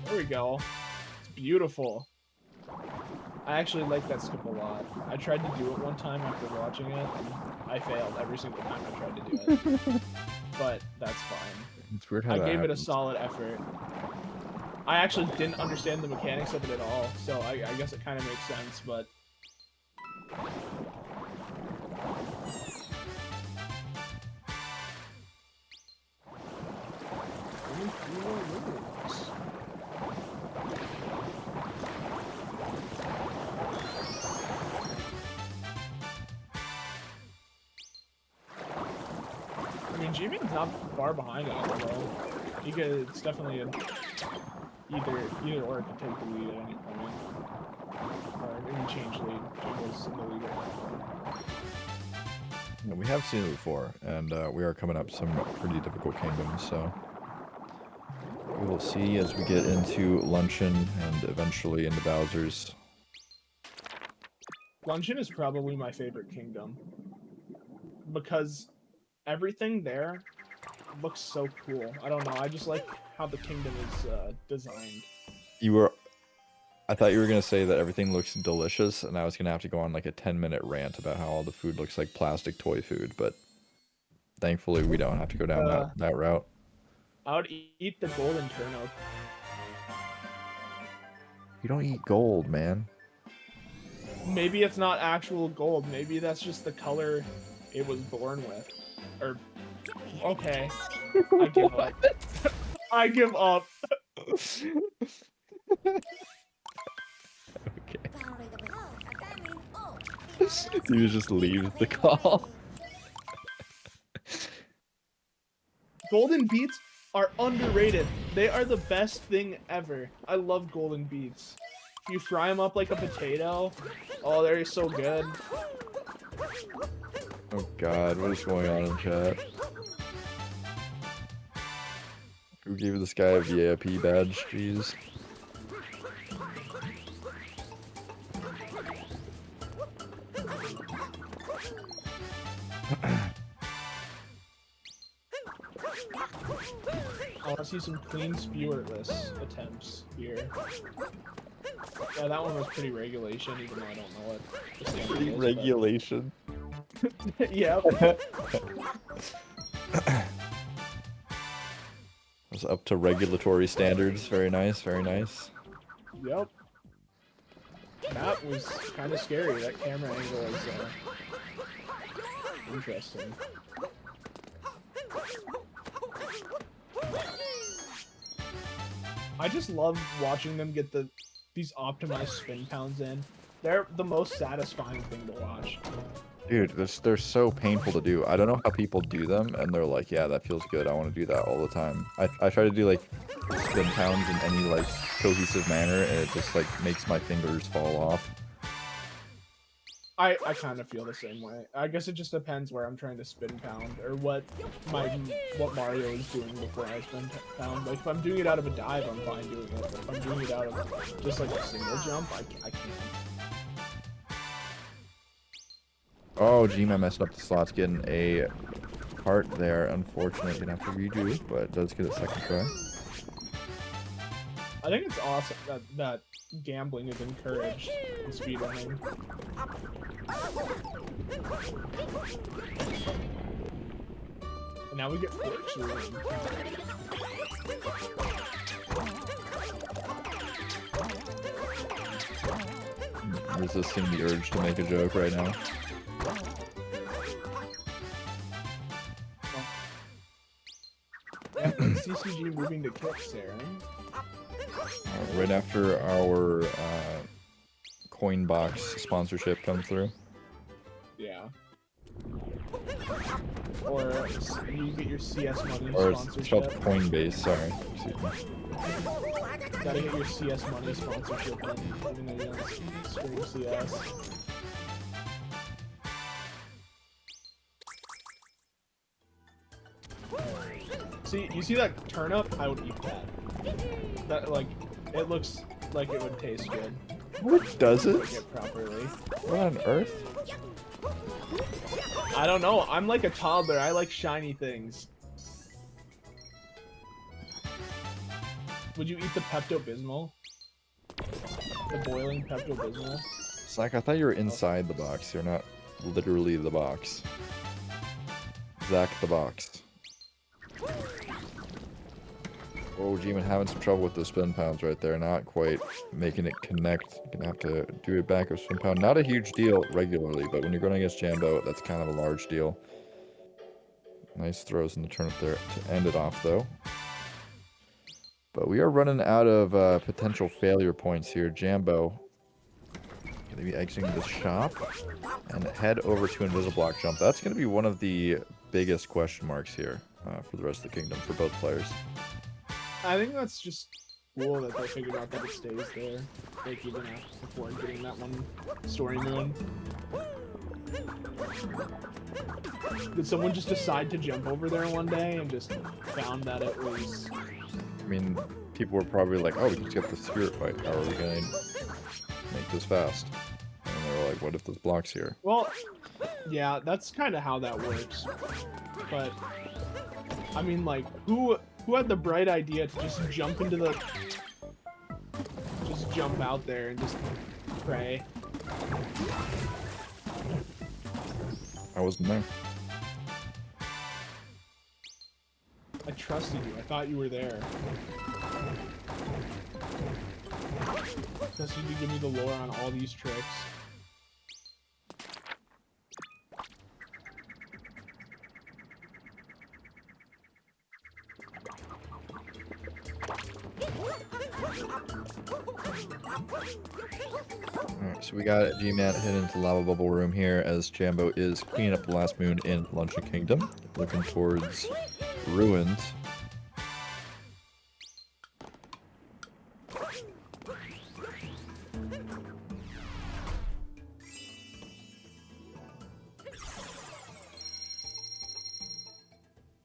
There we go. It's beautiful. I actually like that skip a lot. I tried to do it one time after watching it, and I failed every single time I tried to do it. But that's fine. It's weird how I that gave it a happens. solid effort. I actually didn't understand the mechanics of it at all, so I guess it kind of makes sense, but... I mean, GMan's not far behind it, though. He could, it's definitely either or could take the lead at any point. Or maybe change lead. Jambo's in the lead right now. We have seen it before, and we are coming up some pretty difficult kingdoms, so we will see as we get into Luncheon and eventually into Bowser's. Luncheon is probably my favorite kingdom. Because everything there looks so cool. I don't know, I just like how the kingdom is designed. I thought you were going to say that everything looks delicious, and I was going to have to go on like a 10-minute rant about how all the food looks like plastic toy food, but thankfully we don't have to go down that route. I would eat the golden turnip. You don't eat gold, man. Maybe it's not actual gold. Maybe that's just the color it was born with. Or, okay, I give up. I give up. Okay. You just leave the call. Golden beets are underrated. They are the best thing ever. I love golden beets. If you fry them up like a potato, oh, they're so good. Oh god, what is going on in chat? Who gave this guy a VIP badge? Jeez. I want to see some clean spewerless attempts here. Yeah, that one was pretty regulation, even though I don't know what the standard Pretty is, regulation. but... Yep. Was up to regulatory standards. Very nice, very nice. Yep. That was kind of scary. That camera angle is interesting. I just love watching them get these optimized spin pounds in. They're the most satisfying thing to watch. Dude, they're so painful to do. I don't know how people do them, and they're like, yeah, that feels good. I want to do that all the time. I try to do, like, spin pounds in any, like, cohesive manner, and it just, like, makes my fingers fall off. I kind of feel the same way. I guess it just depends where I'm trying to spin pound, or what Mario is doing before I spin pound. Like, if I'm doing it out of a dive, I'm fine doing it. But if I'm doing it out of just, like, a single jump, I can't. Oh, GMan messed up the slots, getting a heart there. Unfortunately, gonna have to redo, but does get a second try. I think it's awesome that gambling is encouraged in speedrunning. And now we get forks ruined. Resisting the urge to make a joke right now. Yeah, when's CCG moving to kicks, Aaron? Right after our Coinbox sponsorship comes through. Yeah. Or you get your CS money Or it's sponsorship. called Coinbase, sorry. Excuse me. Gotta get your CS money sponsorship in, even though you don't stream CS. See, you see that turnip? I would eat that. That, like, it looks like it would taste good. What does it? Cook it properly. What on earth? I don't know. I'm like a toddler. I like shiny things. Would you eat the Pepto-Bismol? The boiling Pepto-Bismol? Zach, I thought you were inside the box. You're not literally the box. Zach the box. Oh, GMan having some trouble with the spin pounds right there. Not quite making it connect. You're gonna have to do it back with spin pound. Not a huge deal regularly, but when you're going against Jambo, that's kind of a large deal. Nice throws in the turnip there to end it off, though. But we are running out of potential failure points here. Jambo gonna be exiting the shop and head over to Invisible Block Jump. That's gonna be one of the biggest question marks here for the rest of the kingdom for both players. I think that's just cool that they figured out that it stays there. Like, even before getting that one story moon. Did someone just decide to jump over there one day and just found that it was... I mean, people were probably like, oh, we just got the spirit fight. How are we going to make this fast? And they were like, what if this block's here? Well, yeah, that's kind of how that works. But, I mean, like, who had the bright idea to just jump into the... Just jump out there and just pray? I wasn't there. I trusted you. I thought you were there. Trusted you to give me the lore on all these tricks. So we got GMan heading into Lava Bubble Room here as Jambo is cleaning up the last moon in Luncheon Kingdom, looking towards Ruins.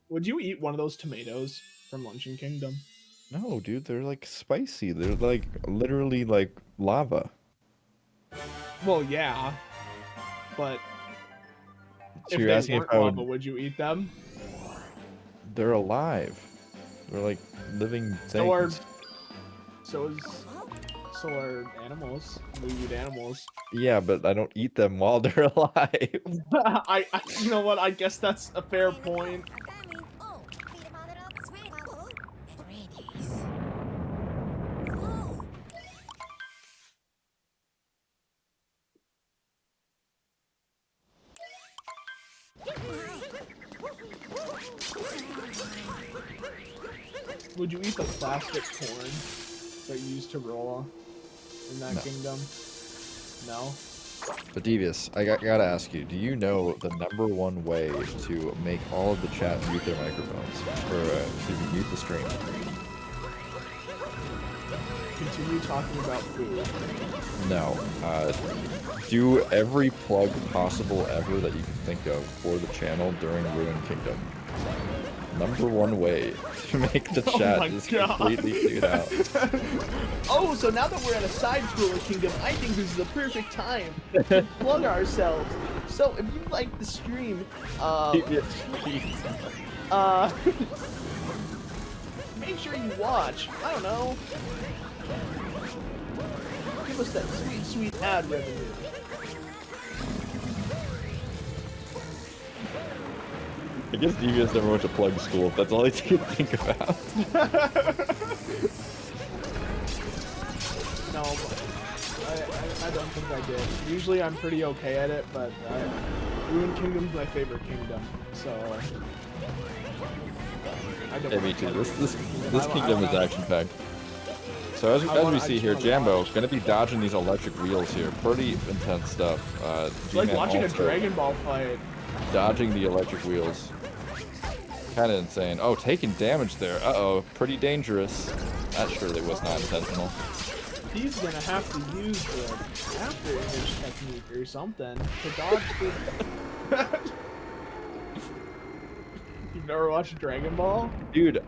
Would you eat one of those tomatoes from Luncheon Kingdom? No, dude, they're like spicy. They're like literally like lava. Well, yeah, but So if you're they asking if weren't I lava, would... would you eat them? They're alive. They're like living things. So are animals. We eat animals. Yeah, but I don't eat them while they're alive. You know what? I guess that's a fair point. Would you eat the plastic corn that you used to roll in that No. kingdom? No. But Devious, I gotta ask you, do you know the #1 way to make all of the chat mute their microphones? Or, excuse me, mute the stream? Continue talking about food. No. Do every plug possible ever that you can think of for the channel during Ruin Kingdom. #1 way to make the chat just completely tune out. Oh, so now that we're in a side-scroller kingdom, I think this is the perfect time to plug ourselves. So if you like the stream, make sure you watch. I don't know. Give us that sweet, sweet ad revenue. I guess Devious never went to plug school, if that's all he could think about. No, I don't think I did. Usually I'm pretty okay at it, but Ruined Kingdom's my favorite kingdom, so I don't. Yeah, me too. This kingdom is action-packed. So as we see here, Jambo gonna be dodging these electric wheels here. Pretty intense stuff. It's like watching a Dragon Ball fight. Dodging the electric wheels. Kind of insane. Oh, taking damage there. Uh-oh. Pretty dangerous. That surely was not intentional. He's gonna have to use the after image technique or something to dodge the... You've never watched Dragon Ball? Dude,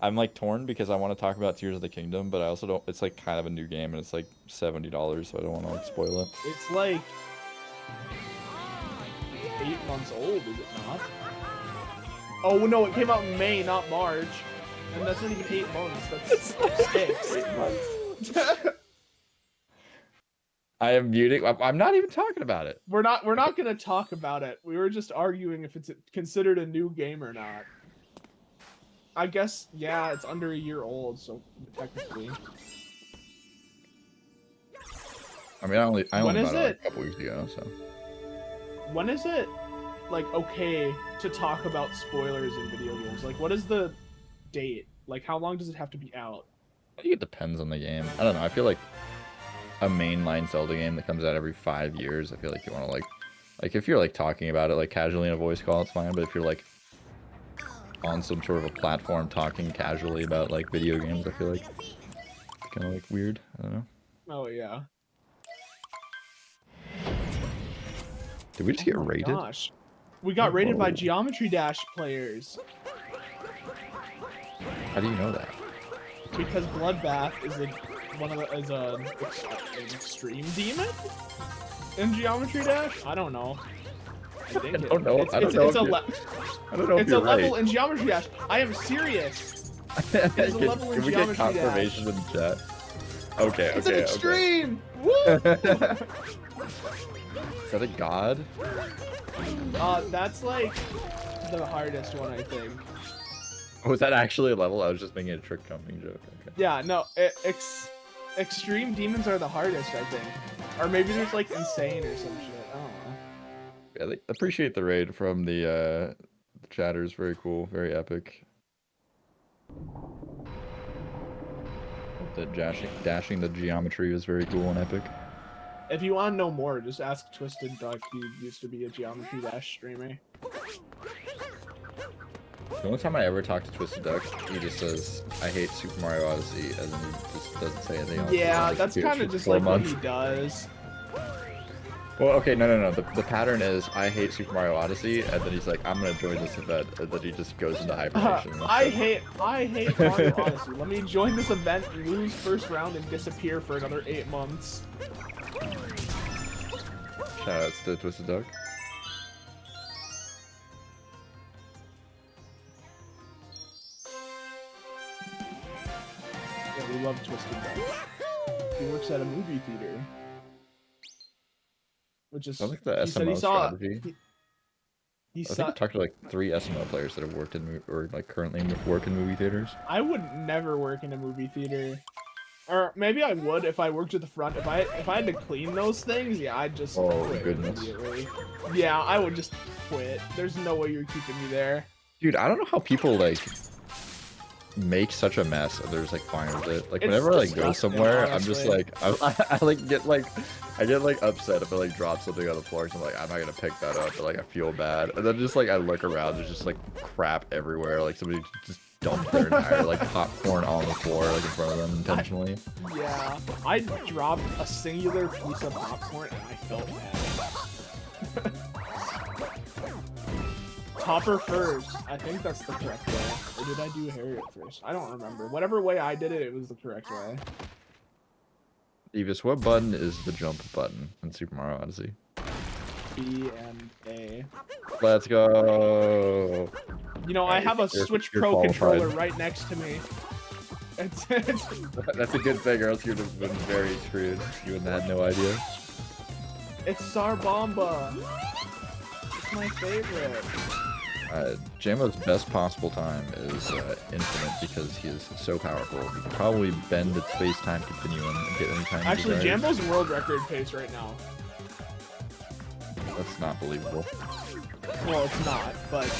I'm like torn because I want to talk about Tears of the Kingdom, but I also don't. It's like kind of a new game and it's like $70, so I don't want to like spoil it. It's like 8 months old, is it not? Oh no, it came out in May, not March. And that's not even 8 months, that's 6. 8 months. I am muting. I'm not even talking about it. We're not gonna talk about it. We were just arguing if it's considered a new game or not. I guess, yeah, it's under a year old, so technically. I mean, I only bought it like it? a couple weeks ago, so. When is it, like, okay to talk about spoilers in video games? Like, what is the date? Like, how long does it have to be out? I think it depends on the game. I don't know. I feel like a mainline Zelda game that comes out every 5 years, I feel like you want to, like if you're, like, talking about it, like, casually in a voice call, it's fine, but if you're, like, on some sort of a platform talking casually about, like, video games, I feel like it's kind of, like, weird. I don't know. Oh, yeah. Did we just get raided? Gosh. We got raided by Geometry Dash players. How do you know that? Because Bloodbath is an extreme demon in Geometry Dash. I don't know. I don't know. It's a level in Geometry Dash. I am serious. It's a level in Can we Geometry get confirmation Dash. in the chat? Okay. It's an extreme. Okay. Woo! Is that a god? That's like the hardest one, I think. Was that actually a level? I was just making a trick coming joke. Okay. Yeah, no. Extreme demons are the hardest, I think. Or maybe there's like insane or some shit. I don't know. Yeah, they appreciate the raid from the chatters. Very cool. Very epic. What that dashing the geometry was very cool and epic. If you want to know more, just ask Twisted Duck. He used to be a Geometry Dash streamer. The only time I ever talk to Twisted Duck, he just says, "I hate Super Mario Odyssey," and then he just doesn't say anything else. Yeah, that's kind of just like what he does. Well, okay, no. The pattern is, I hate Super Mario Odyssey, and then he's like, I'm gonna join this event, and then he just goes into hibernation. I hate Mario Odyssey. Let me join this event, lose first round, and disappear for another 8 months. Shoutouts to Twisted Duck. Yeah, we love Twisted Duck. He works at a movie theater. Which is, I like the he said he SMO saw, strategy. he I saw, think I've talked to like 3 SMO players that have worked in or like currently work in movie theaters. I would never work in a movie theater. Or maybe I would if I worked at the front. If I had to clean those things, yeah, I'd just quit goodness. immediately. Yeah, I would just quit. There's no way you're keeping me there. Dude, I don't know how people like make such a mess and they're just like fine with it. Like It's whenever I like go disgusting, somewhere, I'm just honestly. like I get like upset if I like drop something on the floor because I'm like, I'm not gonna pick that up, but like I feel bad. And then just like I look around, there's just like crap everywhere. Like somebody just dumped their entire like popcorn on the floor like in front of them intentionally. Yeah, I dropped a singular piece of popcorn and I felt bad. Topper first. I think that's the correct way. Or did I do Harriet first? I don't remember. Whatever way I did it, it was the correct way. Davis, what button is the jump button in Super Mario Odyssey? B and A. Let's go. You know, I have a Switch you're Pro qualified. controller right next to me. It's That's a good thing, or else you'd have been very screwed. You would have had no idea. it's Sarbomba. It's my favorite. Jambo's best possible time is infinite because he is so powerful. He can probably bend the space-time continuum and get any time. Actually, he desires. Jambo's world record pace right now. That's not believable. Well, it's not, but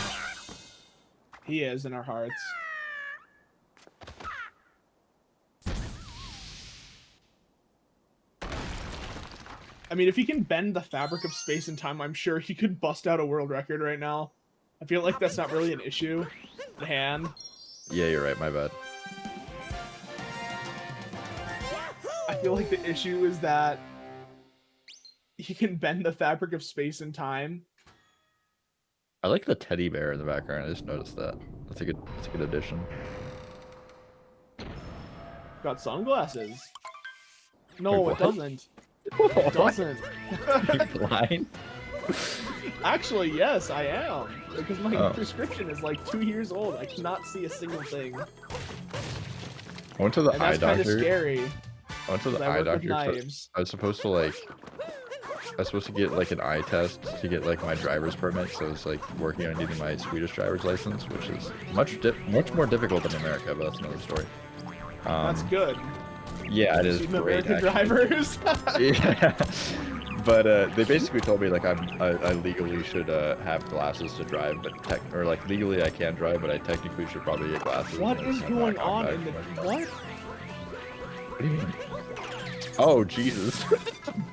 he is in our hearts. I mean, if he can bend the fabric of space and time, I'm sure he could bust out a world record right now. I feel like that's not really an issue. The hand. Yeah, you're right. My bad. I feel like the issue is that he can bend the fabric of space and time. I like the teddy bear in the background. I just noticed that. That's a good addition. Got sunglasses. No, Wait, it what? doesn't. It doesn't. You blind? Actually, yes, I am. Because my Oh. prescription is like 2 years old. I cannot see a single thing. I went to the And eye that's kind of doctor. scary. I went to the 'cause I eye work with doctor. knives. I was supposed to get like an eye test to get like my driver's permit. So I was like working on getting my Swedish driver's license, which is much more difficult than America, but that's another story. That's good. Yeah, it is Even great. American Actually. drivers. Yeah, but they basically told me like I legally should have glasses to drive, but like legally I can drive, but I technically should probably get glasses. What and is it's not going back on back in the... much. What? What do you mean? Oh Jesus!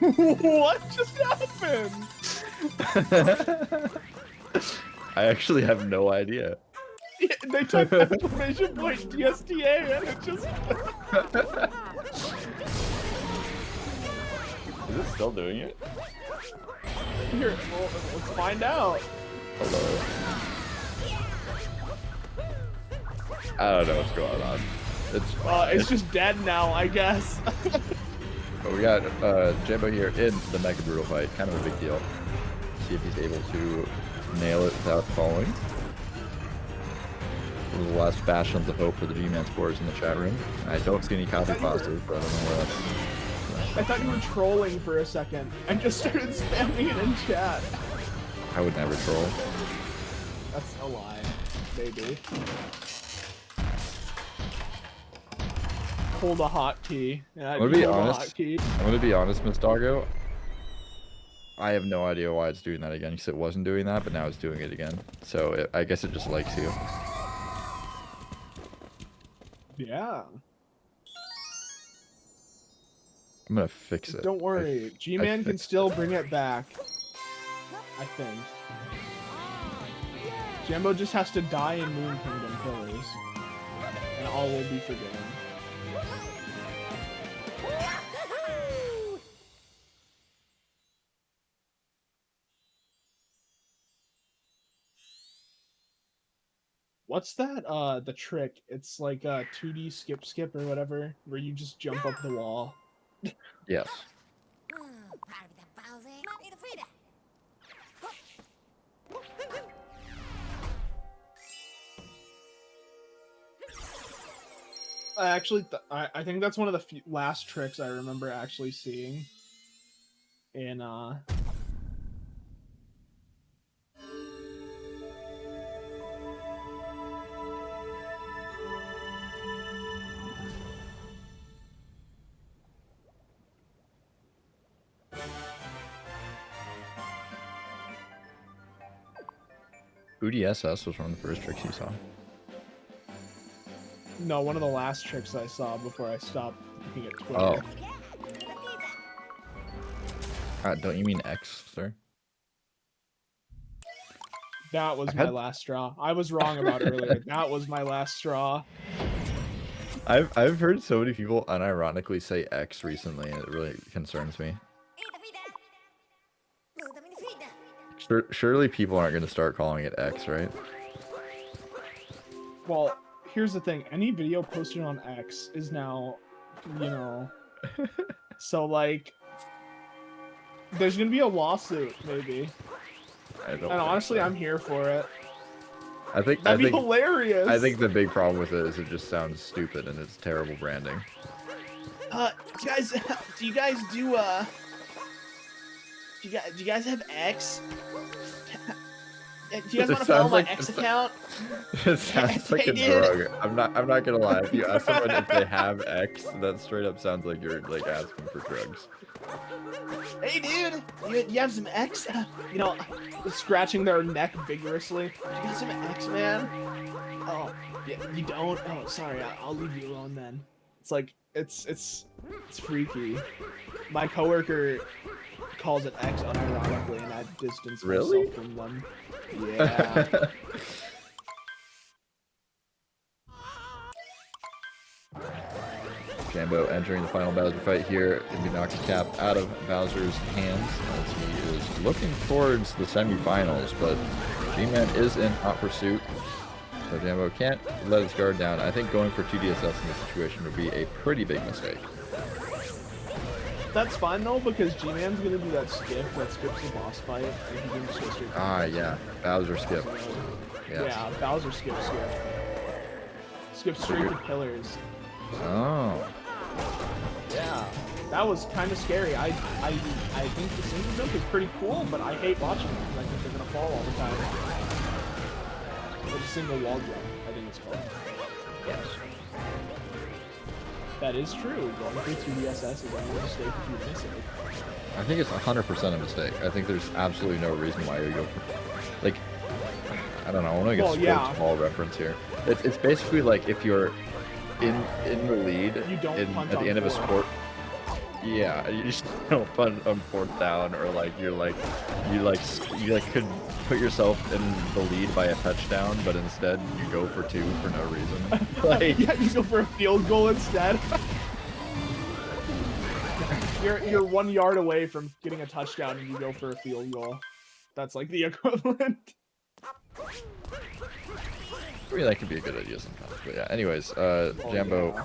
What just happened? I actually have no idea. They typed exclamation point DSTA and it just... Is it still doing it? Here, well, let's find out. Hello. I don't know what's going on. It's just dead now, I guess. But we got Jambo here in the Mega Brutal fight. Kind of a big deal. See if he's able to nail it without falling. One of the last bastions of hope for the GMan sports in the chat room. I don't see any copy pastas, but I don't know where that's. I thought you were trolling for a second. I just started spamming it in chat. I would never troll. That's a lie, maybe. Hold a hotkey. Yeah, I'm gonna be hold a honest. hotkey. I'm gonna be honest, Miss Doggo. I have no idea why it's doing that again, because it wasn't doing that, but now it's doing it again. So I guess it just likes you. Yeah. I'm gonna fix it. Don't worry, G-Man can still bring it back. I think. Jambo just has to die in Moon Kingdom Pillars, and all will be forgiven. What's that? The trick. It's like a 2D skip or whatever, where you just jump up the wall. Yes. Actually, I think that's one of the last tricks I remember actually seeing in UDSS was one of the first tricks you saw. no, one of the last tricks I saw before I stopped looking at Twitter. Oh. Don't you mean X, sir? That was my last straw. I was wrong about earlier. That was my last straw. I've heard so many people unironically say X recently, and it really concerns me. Surely people aren't going to start calling it X, right? Well, here's the thing. Any video posted on X is now, you know... So, like... There's going to be a lawsuit, maybe. And honestly, I'm here for it. That'd be hilarious. I think the big problem with it is it just sounds stupid and it's terrible branding. Do you guys have X? Do you guys want to follow my X account? It sounds like a drug. I'm not gonna lie. If you ask someone if they have X, that straight up sounds like you're like asking for drugs. Hey dude, you have some X? You know, scratching their neck vigorously. You got some X, man? Oh, yeah, you don't? Oh, sorry. I'll leave you alone then. It's like it's freaky. My coworker calls it X unironically, and I distance myself from them. Yeah. Jambo entering the final Bowser fight here. Gonna be knocking Cap out of Bowser's hands as he is looking towards the semifinals, but GMan is in hot pursuit. So Jambo can't let his guard down. I think going for 2DSS in this situation would be a pretty big mistake. That's fine though, because G-Man's gonna do that skip that skips the boss fight, and he can just go straight. Yeah, Bowser skip. So, Yes. yeah, Bowser skip. Skip straight to pillars. Oh. Yeah, that was kind of scary. I think the single jump is pretty cool, but I hate watching them because I think they're gonna fall all the time. Or the single wall jump, I think it's called. Yes. That is true. Going through 2DSS is only a mistake if you miss it. I think it's 100% a mistake. I think there's absolutely no reason why you go for, like, I don't know. I want to make a sports ball reference here. It's basically like if you're in the lead you don't punt at the end of a sport. Yeah, you just don't punt on 4th down, or like you could put yourself in the lead by a touchdown, but instead you go for 2 for no reason. Like, yeah, you go for a field goal instead. You're 1 yard away from getting a touchdown, and you go for a field goal. That's like the equivalent. I mean, that could be a good idea sometimes. But yeah, anyways, Jambo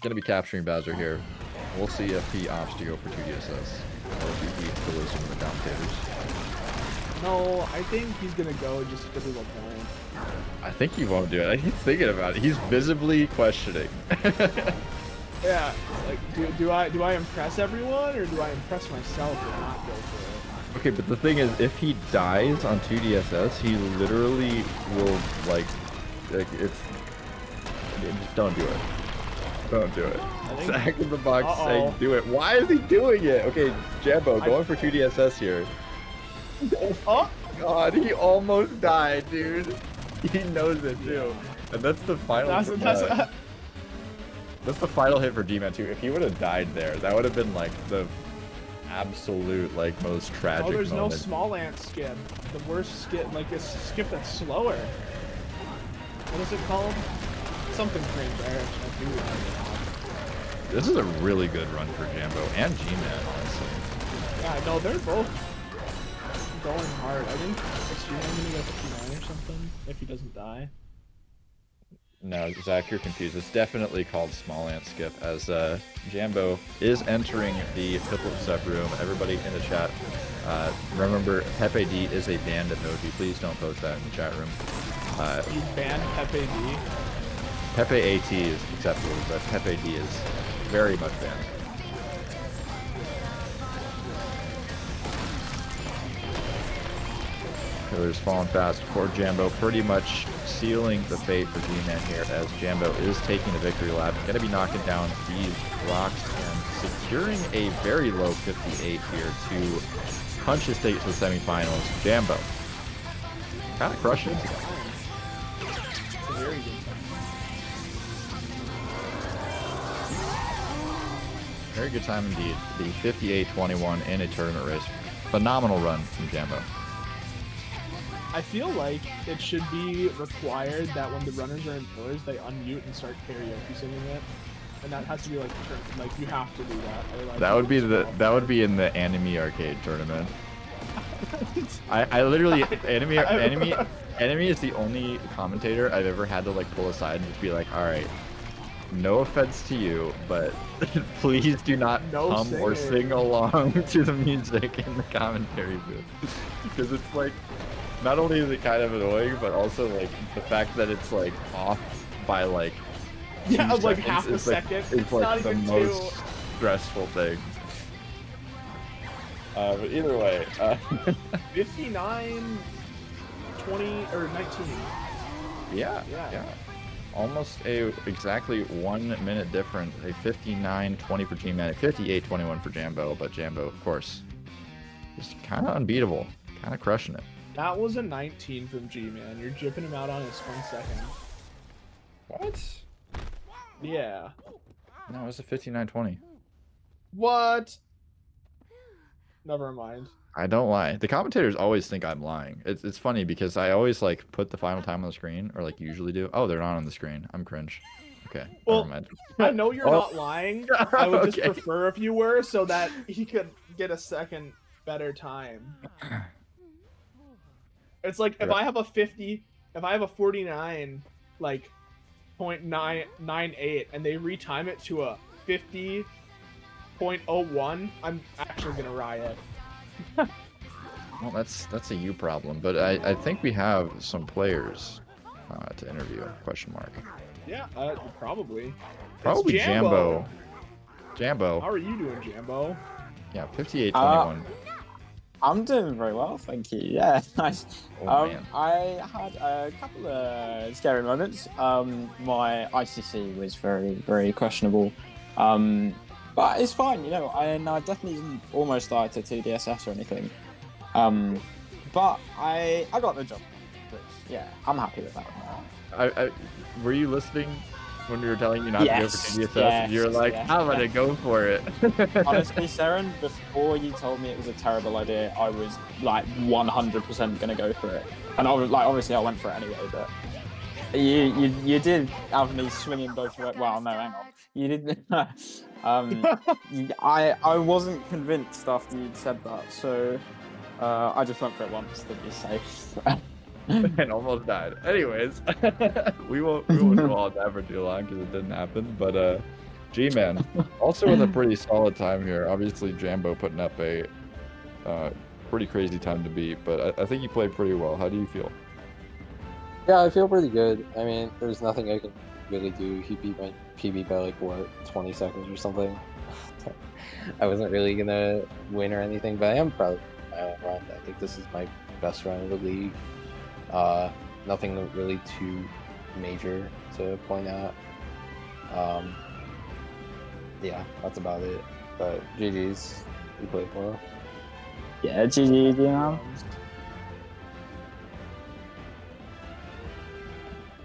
gonna be capturing Bowser here. We'll see if he opts to go for 2DSS, or if he beats the wisdom of the commentators. No, I think he's gonna go just because of the point. I think he won't do it. He's thinking about it. He's visibly questioning. Yeah, like, do I impress everyone, or do I impress myself and not go for it? Okay, but the thing is, if he dies on 2DSS, he literally will, like just don't do it. Don't do it. Zach in the box saying do it. Why is he doing it? Okay, Jambo, going for 2DSS here. Oh god, he almost died, dude. He knows it too. And that's the final. That's the final hit for GMan too. If he would have died there, that would have been like the absolute like most tragic Oh, there's moment. no small ant skip. The worst skip, like a skip that's slower. What is it called? Something cringe. I actually do that. This is a really good run for Jambo and GMan, honestly. Yeah, no, they're both going hard. I think is GMan gonna go 59 or something if he doesn't die. No, Zach, you're confused. It's definitely called Small Ant Skip, as Jambo is entering the Piplup Step room. Everybody in the chat, remember, Pepe D is a banned emoji. Please don't post that in the chat room. You banned Pepe D? Pepe AT is acceptable, but Pepe D is very much banned. Killer's falling fast for Jambo, pretty much sealing the fate for GMan here, as Jambo is taking the victory lap. Gonna be knocking down these blocks and securing a very low 58 here to punch his ticket to the semifinals. Jambo, kind of crushing it. It's a very good time. Very good time indeed. The 58-21 in a tournament race. Phenomenal run from Jambo. I feel like it should be required that when the runners are in pillars, they unmute and start karaoke singing it, and that has to be like you have to do that. Otherwise That would be in the Enemy Arcade tournament. I literally Enemy is the only commentator I've ever had to like pull aside and just be like, all right, no offense to you, but please do not hum or sing along to the music in the commentary booth, because it's like, not only is it kind of annoying, but also like the fact that it's like off by like like half a second. It's like the most stressful thing. But either way, 59, 20 or 19. Yeah. Almost exactly 1 minute different. A 59-20 for GMan, a 58-21 for Jambo, but Jambo, of course, just kind of unbeatable, kind of crushing it. That was a 19 from G-Man. You're jipping him out on his 1 second. What? Yeah. No, it was a 59-20. What? Never mind. I don't lie. The commentators always think I'm lying. It's funny because I always like put the final time on the screen, or like usually do. Oh, they're not on the screen. I'm cringe. Okay. Well, never mind. I know you're not lying. I would just Okay. prefer if you were, so that he could get a second better time. It's like if I have a 50, if I have a 49, like 0.998, and they retime it to a 50.01, I'm actually gonna riot. Well, that's a you problem, but I think we have some players to interview. Question mark. Yeah, probably. Probably It's Jambo. Jambo. How are you doing, Jambo? Yeah, 58-21. I'm doing very well, thank you. Yeah, nice. Oh, man. I had a couple of scary moments. My ICC was very, very questionable. But it's fine, you know, I definitely didn't almost die to TDSS or anything. But I got the job, which, yeah, I'm happy with that one. Were you listening when we were telling you not to go for TDSS? Yes, You're like, I'm gonna go for it. Honestly, Saren, before you told me it was a terrible idea, I was like 100% gonna go for it. And I was like, obviously I went for it anyway, but you did have me swinging both. Well, no, hang on. You did. I wasn't convinced after you'd said that, so I just went for it once to be safe. And almost died. Anyways, we won't go on that for too long because it didn't happen. But G-Man also with a pretty solid time here. Obviously, Jambo putting up a pretty crazy time to beat, but I think he played pretty well. How do you feel? Yeah, I feel pretty good. I mean, there's nothing I can really do. He beat my PB by like what, 20 seconds or something. I wasn't really gonna win or anything, but I am proud of my run. I think this is my best run of the league. Nothing really too major to point out. Yeah, that's about it. But GG's, we played well. Yeah, GG, you know.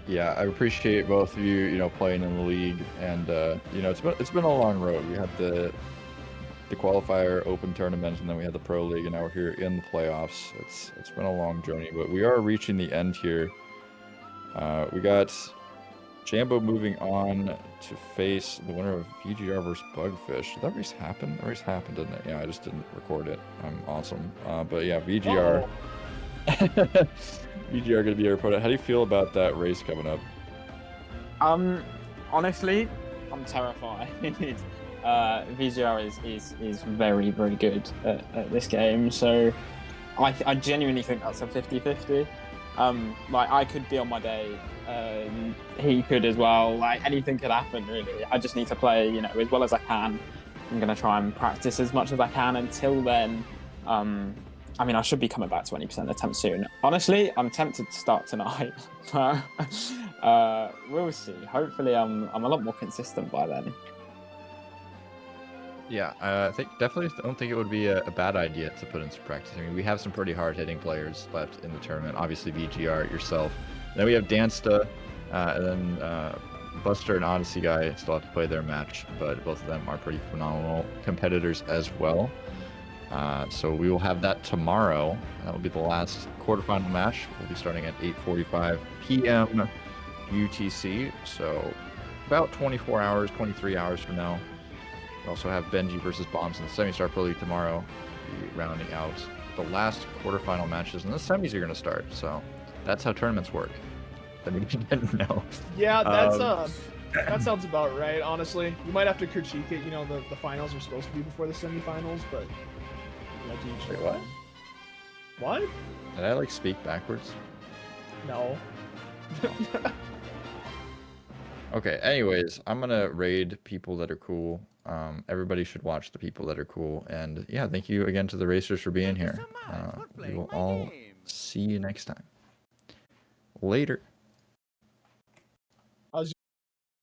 Yeah, I appreciate both of you, playing in the league, and it's been a long road. We had the qualifier open tournament, and then we had the pro league, and now we're here in the playoffs. It's been a long journey, but we are reaching the end here. We got Jambo moving on to face the winner of VGR versus Bugfish. Did that race happen? That race happened, didn't it? Yeah, I just didn't record it. Awesome. But yeah, VGR. VGR gonna be our opponent. How do you feel about that race coming up? Honestly, I'm terrified. VGR is very, very good at this game, so I genuinely think that's a 50-50. Like, I could be on my day, he could as well. Like, anything could happen, really. I just need to play, as well as I can. I'm gonna try and practice as much as I can until then. I mean, I should be coming back to 20% attempt soon. Honestly, I'm tempted to start tonight, but we'll see. Hopefully, I'm a lot more consistent by then. Yeah, I definitely don't think it would be a bad idea to put in some practice. I mean, we have some pretty hard-hitting players left in the tournament. Obviously, VGR, yourself. Then we have Dansta, and then Buster and Odyssey Guy still have to play their match, but both of them are pretty phenomenal competitors as well. So we will have that tomorrow. That will be the last quarterfinal match. We'll be starting at 8:45 p.m. UTC. So about 24 hours, 23 hours from now. We also have Benji versus Bombs in the Semi-Star Pro League tomorrow. We'll be rounding out the last quarterfinal matches, and the semis are going to start. So that's how tournaments work. I mean, you didn't know. Yeah, that sounds about right. Honestly, you might have to critique it. The finals are supposed to be before the semifinals, but Wait, what? What? Did I speak backwards? No. Okay, anyways, I'm gonna raid people that are cool. Everybody should watch the people that are cool. And yeah, thank you again to the racers for being here. We will all see you next time. Later.